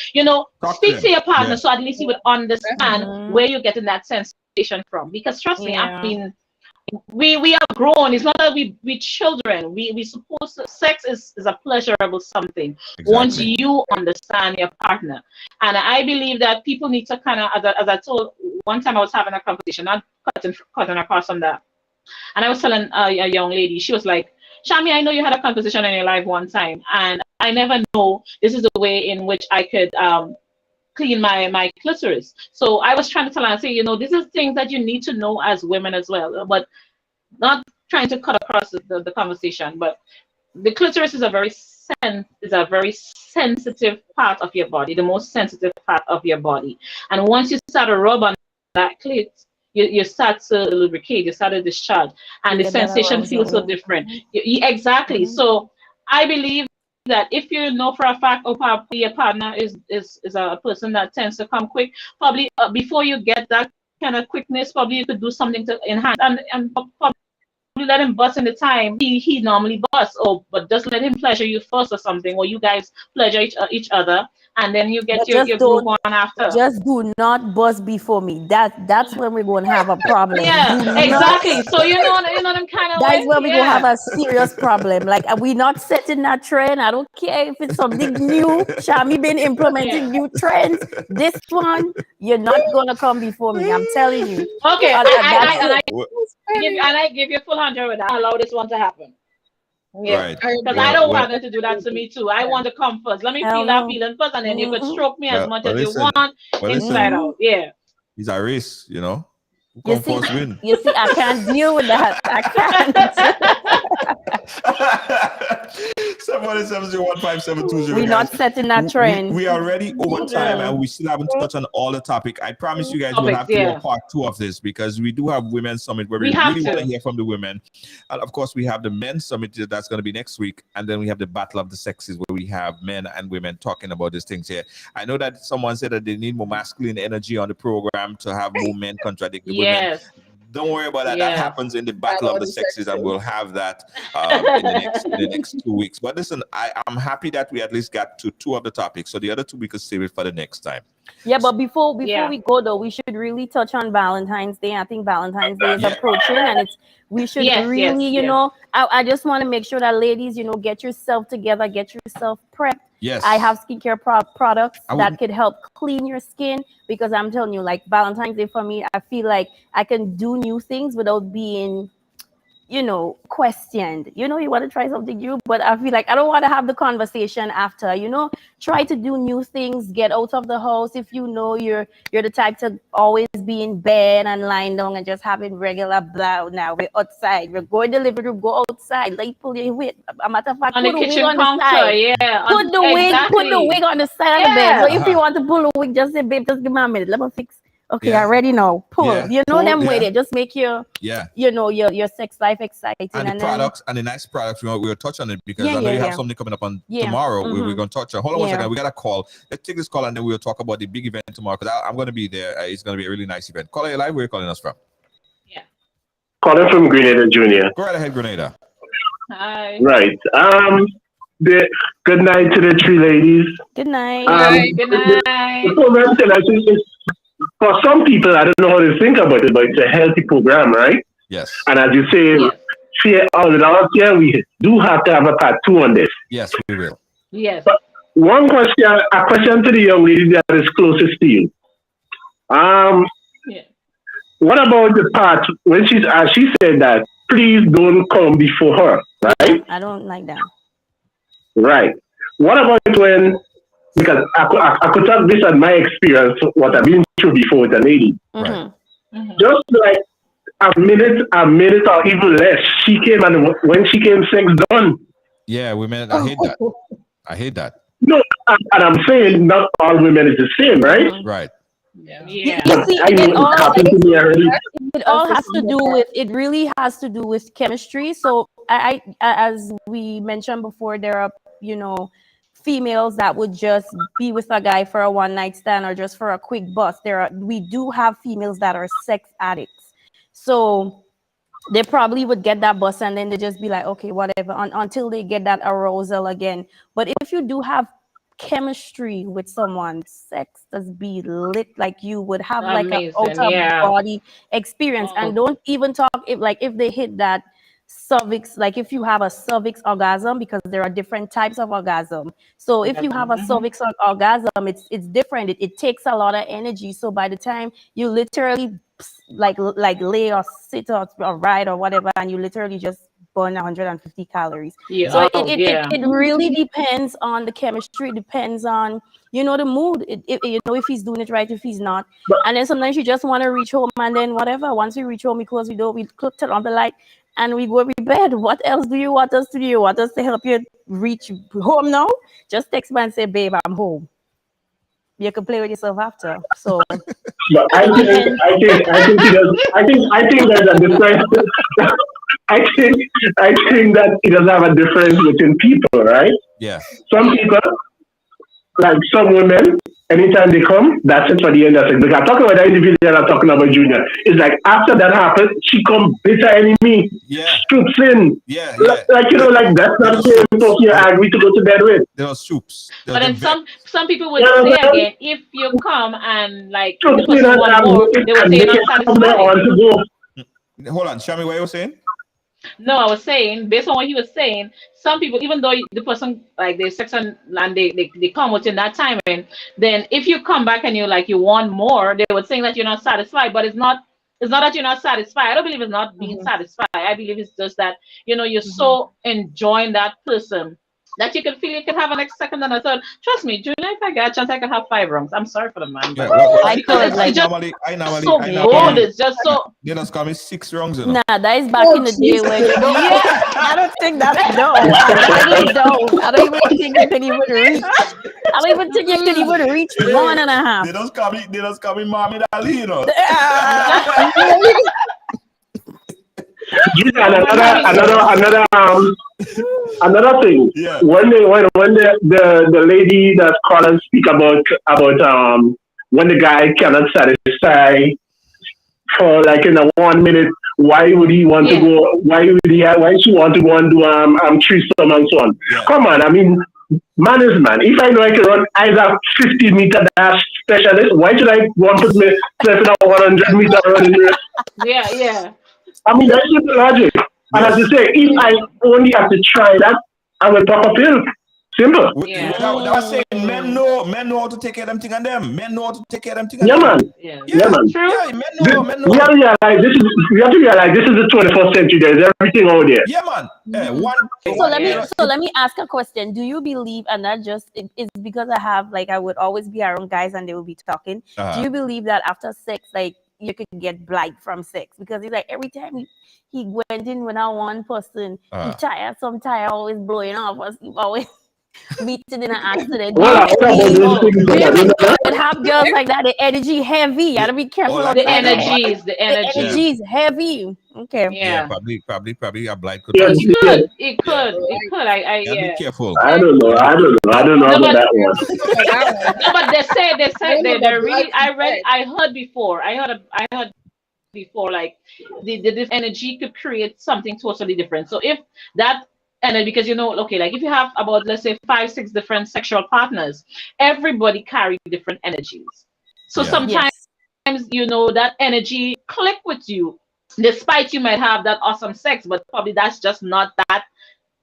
Speak to your partner so at least he would understand where you're getting that sensation from. Because trust me, I mean, we are grown. It's not that we children. We suppose sex is a pleasurable something once you understand your partner. And I believe that people need to kind of, as I told one time, I was having a conversation, not cutting across on that, and I was telling a young lady, she was like, Shammy, I know you had a conversation in your life one time, and I never know this is the way in which I could clean my clitoris. So I was trying to tell her and say, this is things that you need to know as women as well, but not trying to cut across the conversation. But the clitoris is a very sensitive part of your body, the most sensitive part of your body. And once you start to rub on that clit, you start to lubricate, you start to discharge, and the sensation feels so different. Exactly. So I believe that if you know for a fact, your partner is a person that tends to come quick, probably before you get that kind of quickness, probably you could do something to enhance and probably let him bust in the time he normally busts, but just let him pleasure you first or something, or you guys pleasure each other, and then you get your groove on after. Just do not bust before me. That's when we're going to have a problem. Yeah, exactly. So you know them kind of. That's where we're going to have a serious problem. Like, are we not setting that trend? I don't care if it's something new. Shammy been implementing new trends. This one, you're not going to come before me. I'm telling you. Okay, I give you full 100 with that. Allow this one to happen. Yeah, because I don't want them to do that to me too. I want to come first. Let me feel that feeling first, and then you could stroke me as much as you want inside out. Yeah. It's a race, Who you come first win. You see, I can't deal with that. I can't. 717-015-720. We're not setting that trend. We are already over time, and we still haven't touched on all the topic. I promise you guys we'll have to do a part 2 of this, because we do have Women's Summit where we really want to hear from the women. And of course, we have the Men's Summit that's going to be next week. And then we have the Battle of the Sexes where we have men and women talking about these things here. I know that someone said that they need more masculine energy on the program to have more men contradict the women. Don't worry about that. That happens in the Battle of the Sexes, and we'll have that in the next 2 weeks. But listen, I'm happy that we at least got to 2 of the topics. So the other 2 we could save it for the next time. Yeah, but before we go though, we should really touch on Valentine's Day. I think Valentine's Day is approaching, and we should I just want to make sure that ladies, get yourself together, get yourself prepped. Yes. I have skincare products that could help clean your skin, because I'm telling you, like Valentine's Day for me, I feel like I can do new things without being, questioned. You want to try something new, but I feel like I don't want to have the conversation after, try to do new things, get out of the house. If you're the type to always be in bed and lying down and just having regular blah, now we're outside, we're going to the living room, go outside, like pull your wig. A matter of fact, on the kitchen counter, put the wig on the side of the bed. So if you want to pull a wig, just say, babe, just give me a minute, let me fix. Okay, I already know. Pull. Them way they just make your your sex life exciting. And the products and the nice products, we'll touch on it, because I know you have something coming up on tomorrow. We're going to touch on. Hold on one second. We got a call. Let's take this call, and then we'll talk about the big event tomorrow, because I'm going to be there. It's going to be a really nice event. Caller, live. Where are you calling us from? Yeah. Calling from Grenada Junior. Go right ahead, Grenada. Hi. Right. Good night to the three ladies. Good night. Good night. The program said, I think it's, for some people, I don't know how to think about it, but it's a healthy program, right? Yes. And as you say, fear all in all, we do have to have a part 2 on this. Yes, we will. Yes. But a question to the young lady that is closest to you. What about the part when she said that please don't come before her, right? I don't like that. Right. What about when, because I could talk this on my experience, what I've been through before with a lady. Right. Just like a minute or even less, she came, and when she came, things done. Yeah, women, I hate that. I hate that. No, and I'm saying not all women is the same, right? Right. Yeah. But See, I know it happened to me already. It all has to do with, it really has to do with chemistry. So I as we mentioned before, there are, you know, females that would just be with a guy for a one night stand or just for a quick bust. We do have females that are sex addicts. So they probably would get that bus and then they just be like, okay, whatever, until they get that arousal again. But if you do have chemistry with someone, sex does be lit, like you would have like an out of body experience. And don't even talk if they hit that cervix, like if you have a cervix orgasm, because there are different types of orgasm. So if you have a cervix orgasm, it's different. It takes a lot of energy. So by the time you literally like lay or sit or ride or whatever, and you literally just burn 150 calories. So it really depends on the chemistry. It depends on, you know, the mood. You know, if he's doing it right, if he's not. And then sometimes you just want to reach home, and then whatever. Once we reach home, we close the door, we turn on the light, and we go to bed. What else do you want us to do? You want us to help you reach home now? Just text me and say, babe, I'm home. You can play with yourself after. So but I think there's a difference. I think that it does have a difference within people, right? Yeah. Some people, like some women, anytime they come, that's it for the end of it. Because I'm talking about the individual, I'm talking about Junior. It's like after that happens, she comes bitter enemy. Yeah. Stoops in. Yeah. Like, you know, like that's not the same person you agree to go to bed with. There are soups. But then some people would say again, if you come and like they would say you're not satisfied. Hold on, Shammy, what you were saying? No, I was saying, based on what he was saying, some people, even though the person like they sex and they come within that time, and then if you come back and you want more, they would say that you're not satisfied. But it's not that you're not satisfied. I don't believe it's not being satisfied. I believe it's just that, you know, you're so enjoying that person that you can feel you can have a next second and a third. Trust me, Junior, if I get a chance, I can have 5 rooms. I'm sorry for the man, but it's just so. You just call me 6 rounds. Nah, that is back in the day when. I don't think that. No, I don't even think you can even reach. I don't even think you can even reach 1.5. They just call me Mommy Dali, you know. Another thing. Yeah. When the lady that's called and speak about when the guy cannot satisfy for like in a 1 minute, why would he want to go? Why she want to go and do threesome and so on? Yeah. Come on, I mean, man is man. If I know I can run either 50-meter dash specialist, why should I want to put myself in a 100-meter running race? Yeah. I mean, that's just the logic. And as you say, if I only have to try that, I will pop a pill. Simple. Yeah. That was saying men know how to take care of them thing and them. Men know how to take care of them thing and them. Man. Yeah, man. True. Yeah, men know. We have to realize this is the 21st century. There's everything out there. Yeah, man. So let me ask a question. Do you believe, and that just is because I would always be around guys and they will be talking. Do you believe that after sex, like, you could get blight from sex? Because he's like, every time he went in with that one person, he tired, some tire always blowing off, or he always meeting in an accident. You have girls like that, the energy heavy. You gotta be careful of the energies. The energy's heavy. Okay. Yeah. Probably a blight could. It could. Be careful. I don't know about that one. No, but they say they're really. I heard before, like this energy could create something totally different. So if that And then because okay, like if you have about, let's say, 5-6 different sexual partners, everybody carry different energies. So sometimes that energy click with you, despite you might have that awesome sex, but probably that's just not that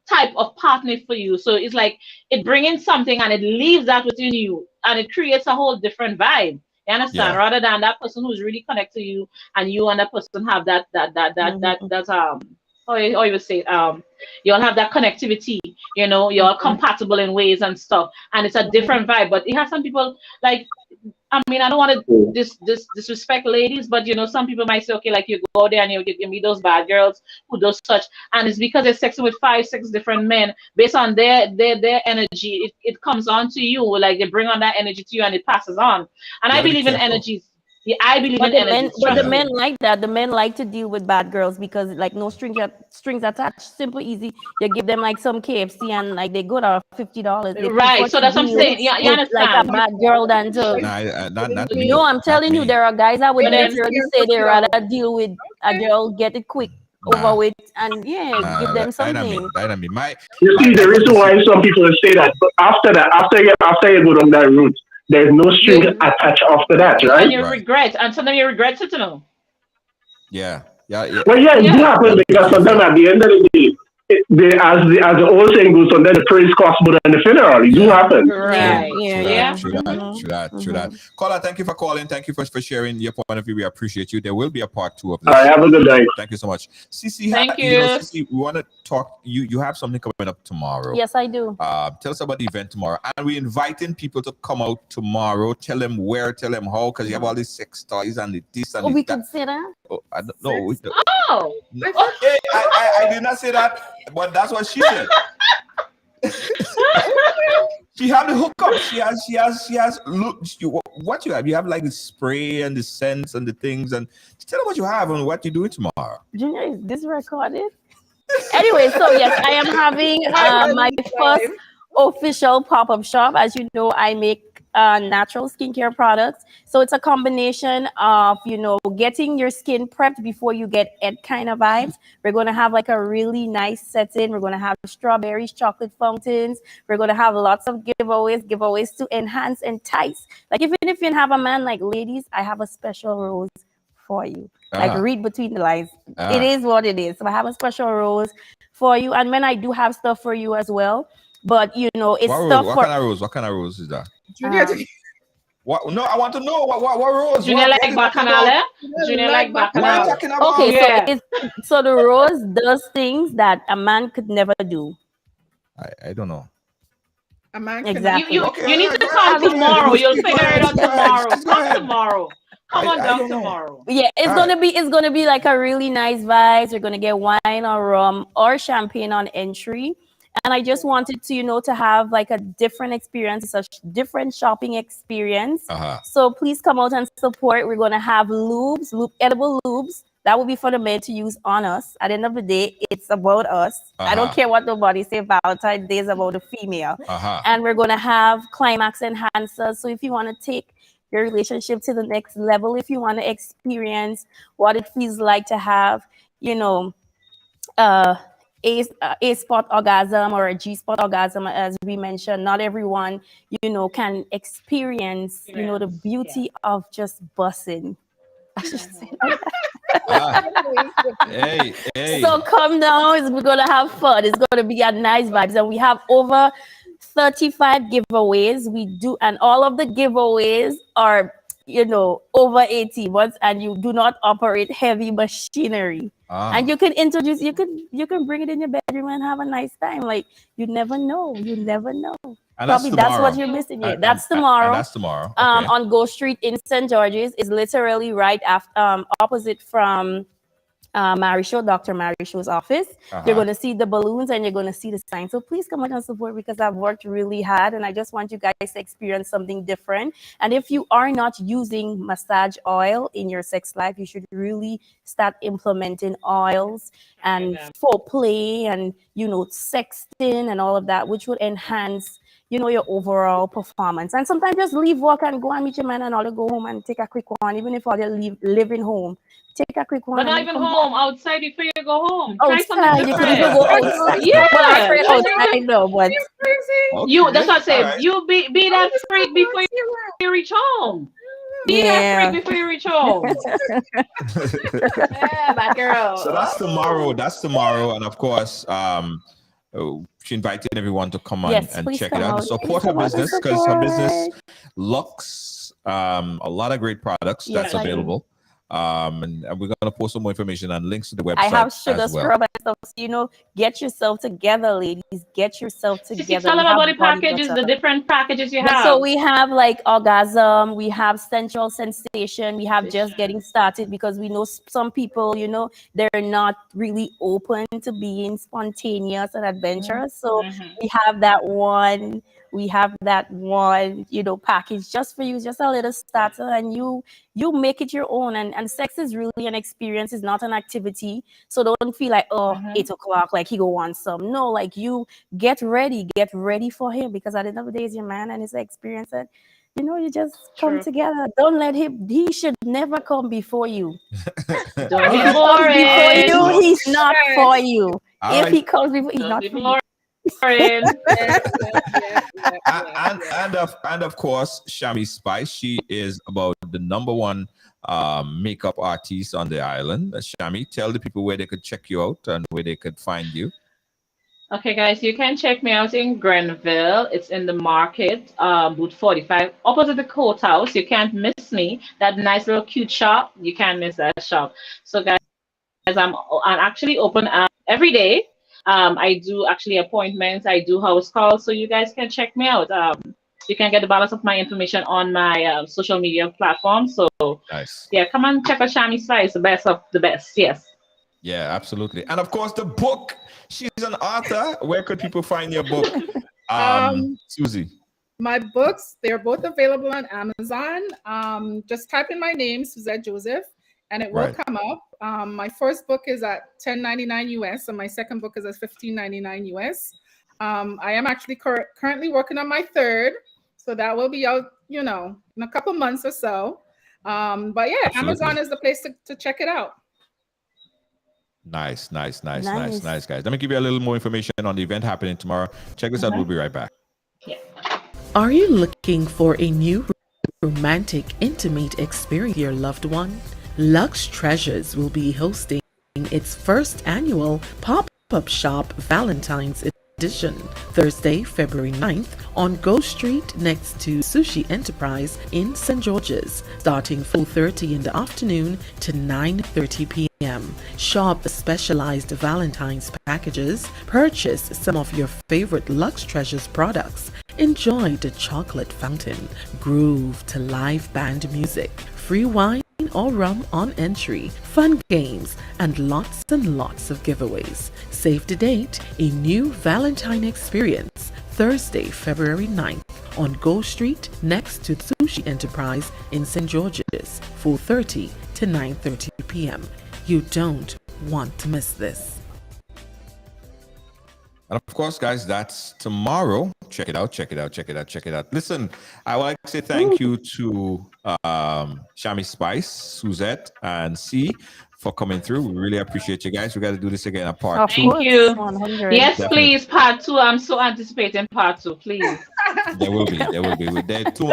type of partner for you. So it's like it brings in something and it leaves that within you, and it creates a whole different vibe. You understand? Yeah. Rather than that person who's really connected to you, and you and that person have that how you would say, you'll have that connectivity, you're compatible in ways and stuff, and it's a different vibe. But it has some people, like, I mean, I don't want to disrespect ladies, but some people might say, okay, like you go there and you meet those bad girls who does such, and it's because they're sexing with 5-6 different men based on their energy. It comes on to you, like they bring on that energy to you, and it passes on. And I believe in energies. Yeah, I believe in energies. But the men like that. The men like to deal with bad girls because, like, no strings attached. Simple, easy. You give them like some KFC and like they go to $50. Right. So that's what I'm saying. Yeah, you understand. Like a bad girl than to. No, I'm telling you, there are guys that would literally say they rather deal with a girl, get it quick, over with, and give them something. You see, the reason why some people say that, but after you go down that route, there's no string attached after that, right? And you regret, and sometimes you regret it, Yeah. Well, it do happen because sometimes at the end of the day, as the old saying goes, sometimes the praise costs more than the funeral. It do happen. Right. True that. Caller, thank you for calling. Thank you for sharing your point of view. We appreciate you. There will be a part 2 of this. All right, have a good day. Thank you so much. Cece, thank you. Cece, we want to talk. You have something coming up tomorrow. Yes, I do. Tell us about the event tomorrow. And we're inviting people to come out tomorrow. Tell them where, tell them how, because you have all these sex toys and this and we that. can say that? Oh, I don't know. No. Okay, I did not say that, but that's what she said. She have the hookup. She has. Look, what you have? You have like the spray and the scents and the things. And tell them what you have and what you're doing tomorrow. Junior, is this recorded? Anyway, so yes, I am having my first official pop-up shop. As you know, I make natural skincare products. So it's a combination of, getting your skin prepped before you get it kind of vibes. We're going to have like a really nice setting. We're going to have strawberries, chocolate fountains. We're going to have lots of giveaways to enhance and entice. Like even if you have a man, like ladies, I have a special rose for you. Like read between the lines. It is what it is. So I have a special rose for you. And when I do have stuff for you as well. But it's what kind of rose is that? What? No, I want to know what rose. Junior like bacchanal. Junior like bacchanal. Okay, so the rose does things that a man could never do. I don't know. A man exactly. You need to come tomorrow. You'll figure it out tomorrow. Come tomorrow. Come on down tomorrow. Yeah, it's gonna be like a really nice vibe. You're gonna get wine or rum or champagne on entry. And I just wanted to, to have like a different experience, a different shopping experience. So please come out and support. We're going to have edible lubes. That will be for the men to use on us. At the end of the day, it's about us. I don't care what nobody say. Valentine's Day is about the female. And we're going to have climax enhancers. So if you want to take your relationship to the next level, if you want to experience what it feels like to have, a spot orgasm or a G-spot orgasm, as we mentioned, not everyone, can experience, the beauty of just bussing. I should say that. Hey. So come down. We're going to have fun. It's going to be a nice vibes. And we have over 35 giveaways. We do, and all of the giveaways are, over 80 months, and you do not operate heavy machinery. And you can introduce, you can bring it in your bedroom and have a nice time. Like, you never know. And probably that's what you're missing here. That's tomorrow. That's tomorrow. Okay. On Go Street in St. George's. Is literally right after, opposite from Dr. Marishow's office. You're going to see the balloons and you're going to see the sign. So please come out and support, because I've worked really hard and I just want you guys to experience something different. And if you are not using massage oil in your sex life, you should really start implementing oils and foreplay and, sexting and all of that, which would enhance, your overall performance. And sometimes just leave work and go and meet your man and all, you go home and take a quick one, even if all you living home. Take a quick one. But not even home, outside before you go home. Outside, you can even go outside. Yeah. Well, I pray outside though, but that's what I said. You be that freak before you reach home. Be that freak before you reach home. Yeah, my girl. So that's tomorrow, and of course, she invited everyone to come on and check it out. Support her business, because her business looks a lot of great products that's available. And we're gonna post some more information and links to the website. I have sugar scrub and stuff. So, get yourself together, ladies. Get yourself together. Tell them about the packages, the different packages you have. So we have like orgasm, we have sensual sensation, we have just getting started, because we know some people, they're not really open to being spontaneous and adventurous. So we have that one. We have that one, package just for you, just a little starter, and you make it your own. And sex is really an experience, it's not an activity. So don't feel like, 8 o'clock, like he go want some. No, like you get ready for him, because at the end of the day, it's your man and his experience. And you just come together. Don't let him. He should never come before you. Don't be boring. Before you, he's not for you. If he comes before, he's not for you. And of course, Shammy Spice. She is about the #1 makeup artist on the island. Shammy, tell the people where they could check you out and where they could find you. Okay, guys, you can check me out in Grenville. It's in the market, booth 45, opposite the courthouse. You can't miss me. That nice little cute shop. You can't miss that shop. So, guys, I'm actually open every day. I do actually appointments. I do house calls, so you guys can check me out. You can get the balance of my information on my social media platform. So nice. Yeah, come and check out Shammy Spice, the best of the best. Yes. Yeah, absolutely. And of course, the book. She's an author. Where could people find your book, Susie? My books, they're both available on Amazon. Just type in my name, Suzette Joseph, and it will come up. My first book is at $10.99 US, and my second book is at $15.99 US. I am actually currently working on my third, so that will be out, in a couple months or so. But yeah, absolutely. Amazon is the place to check it out. Nice, guys. Let me give you a little more information on the event happening tomorrow. Check this out. We'll be right back. Yeah. Are you looking for a new romantic, intimate experience with your loved one? Lux Treasures will be hosting its first annual pop-up shop Valentine's Edition, Thursday, February 9th on Go Street next to Sushi Enterprise in St. George's, starting 4:30 in the afternoon to 9:30 p.m. Shop specialized Valentine's packages, purchase some of your favorite Lux Treasures products, enjoy the chocolate fountain, groove to live band music, free wine or rum on entry, fun games, and lots of giveaways. Save the date, a new Valentine experience, Thursday, February 9th on Go Street next to Sushi Enterprise in St. George's, 4:30 to 9:30 p.m. You don't want to miss this. And of course, guys, that's tomorrow. Check it out. Listen, I would like to say thank you to Shammy Spice, Suzette, and C for coming through. We really appreciate you guys. We got to do this again, a part 2. Thank you. 100. Yes, definitely. Please, part 2. I'm so anticipating part 2, please. There will be. There are too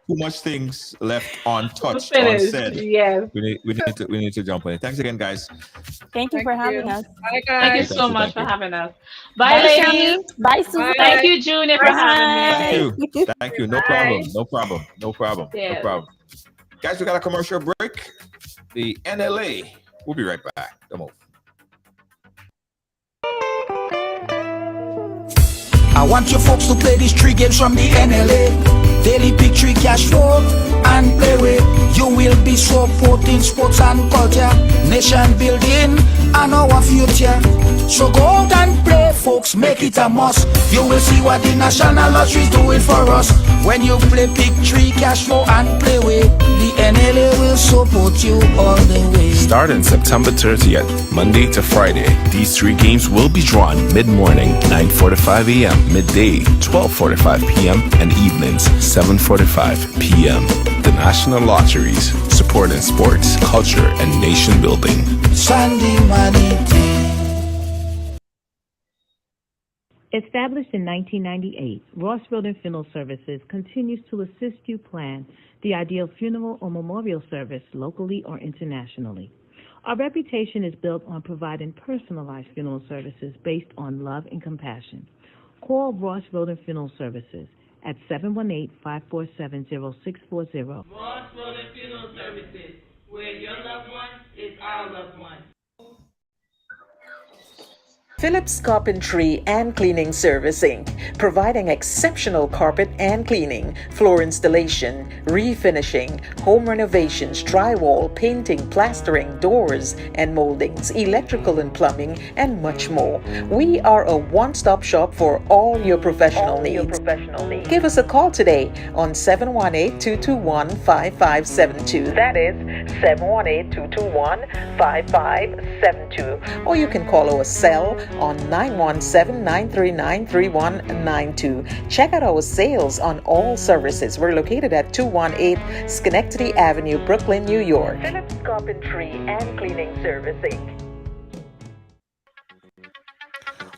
much things left untouched, unsaid. Yes. We need to jump on it. Thanks again, guys. Thank you for having us. Bye, guys. Thank you so much for having us. Bye, ladies. Bye, Susan. Thank you, Junior, for having me. Thank you. No problem. Guys, we got a commercial break. The NLA. We'll be right back. Don't move. I want you folks to play these 3 games from the NLA. Daily pick 3 cash flow and play with. You will be supporting sports and culture, nation building and our future. So go out and play. folks, make it a must. You will see what the National Lottery's doing for us. When you play Pick 3, cash flow and play with, the NLA will support you all the way. Starting September 30th, Monday to Friday, these 3 games will be drawn mid-morning, 9:45 a.m., midday, 12:45 p.m., and evenings, 7:45 p.m. The National Lotteries, supporting sports, culture, and nation building. Sandy Maniti. Established in 1998, Ross Road Funeral Services continues to assist you plan the ideal funeral or memorial service locally or internationally. Our reputation is built on providing personalized funeral services based on love and compassion. Call Ross Road Funeral Services at 718-547-0640. Ross Road Funeral Services, where your loved one is our loved one. Phillips Carpentry and Cleaning Service Inc., providing exceptional carpet and cleaning, floor installation, refinishing, home renovations, drywall, painting, plastering, doors and moldings, electrical and plumbing, and much more. We are a one-stop shop for all your professional needs. Give us a call today on 718-221-5572. That is 718-221-5572. Or you can call our cell on 917-939-3192. Check out our sales on all services. We're located at 218 Schenectady Avenue, Brooklyn, New York. Phillips Carpentry and Cleaning Service Inc.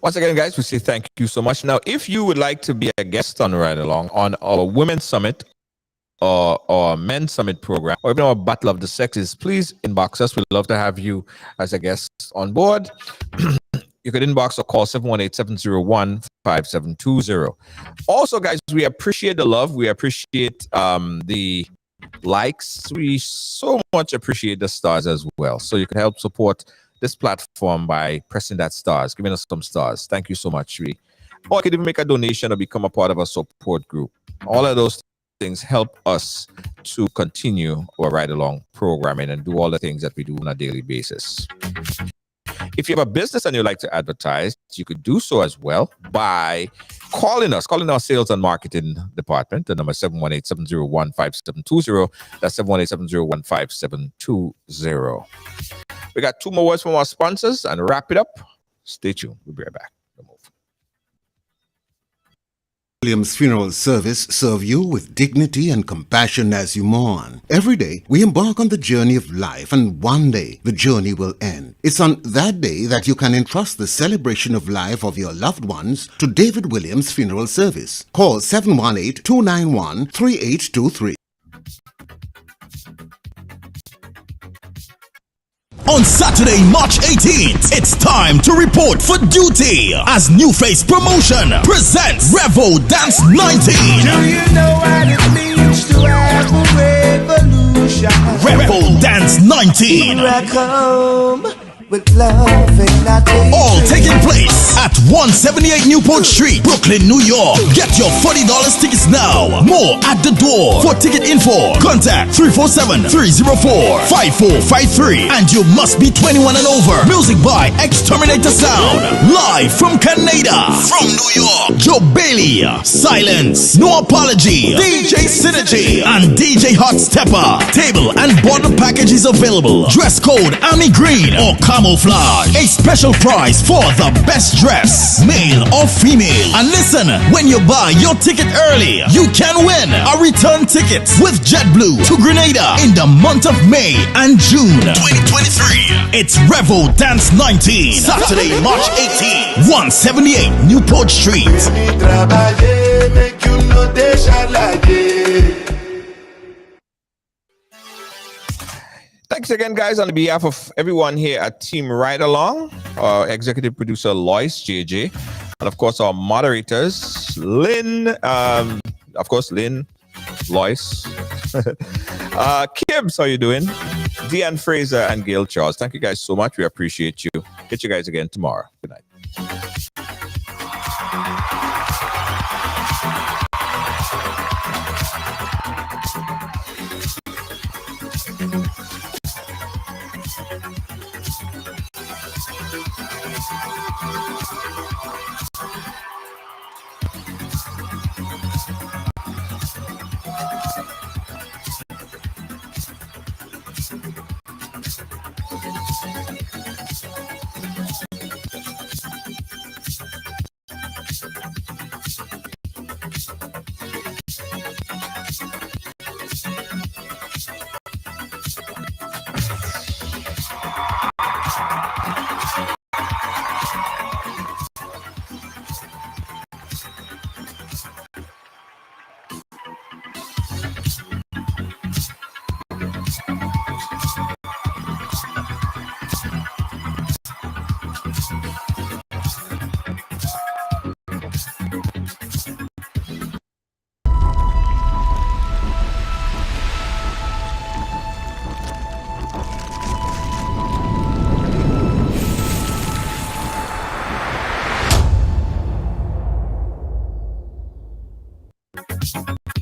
Once again, guys, we say thank you so much. Now, if you would like to be a guest on Ride Along on our Women's Summit or Men's Summit program, or even our Battle of the Sexes, please inbox us. We'd love to have you as a guest on board. You could inbox or call 718-701-5720. Also, guys, we appreciate the love. We appreciate the likes. We so much appreciate the stars as well. So you can help support this platform by pressing that stars, giving us some stars. Thank you so much. Or you could even make a donation or become a part of our support group. All of those things help us to continue our Ride Along programming and do all the things that we do on a daily basis. If you have a business and you'd like to advertise, you could do so as well by calling our sales and marketing department. The number is 718-701-5720. That's 718-701-5720. We got 2 more words from our sponsors and wrap it up. Stay tuned. We'll be right back. Williams Funeral Service serve you with dignity and compassion as you mourn. Every day, we embark on the journey of life, and one day, the journey will end. It's on that day that you can entrust the celebration of life of your loved ones to David Williams Funeral Service. Call 718-291-3823. On Saturday, March 18th, it's time to report for duty as New Face Promotion presents Revo Dance 19. Do you know what it means to have a revolution? Revo Dance 19. Back home with love and not all taking place at 178 Newport Street, Brooklyn, New York. Get your $40 tickets now. More at the door. For ticket info, contact 347-304-5453. And you must be 21 and over. Music by Exterminator Sound. Live from Canada. From New York, Joe Bailey. Silence. No Apology. DJ Synergy. And DJ Hot Stepper. Table and bottle packages available. Dress code Army Green or camouflage. A special prize for the best dress, male or female. And listen, when you buy your ticket early, you can win a return ticket with JetBlue to Grenada in the month of May and June 2023. It's Revo Dance 19, Saturday, March 18, 178 Newport Street. Thanks again, guys, on behalf of everyone here at Team Ride Along, our executive producer Lois JJ, and of course our moderators Lynn, Lois, Kibbs, how you doing? Deanne Fraser and Gail Charles. Thank you guys so much. We appreciate you. Get you guys again tomorrow. Good night.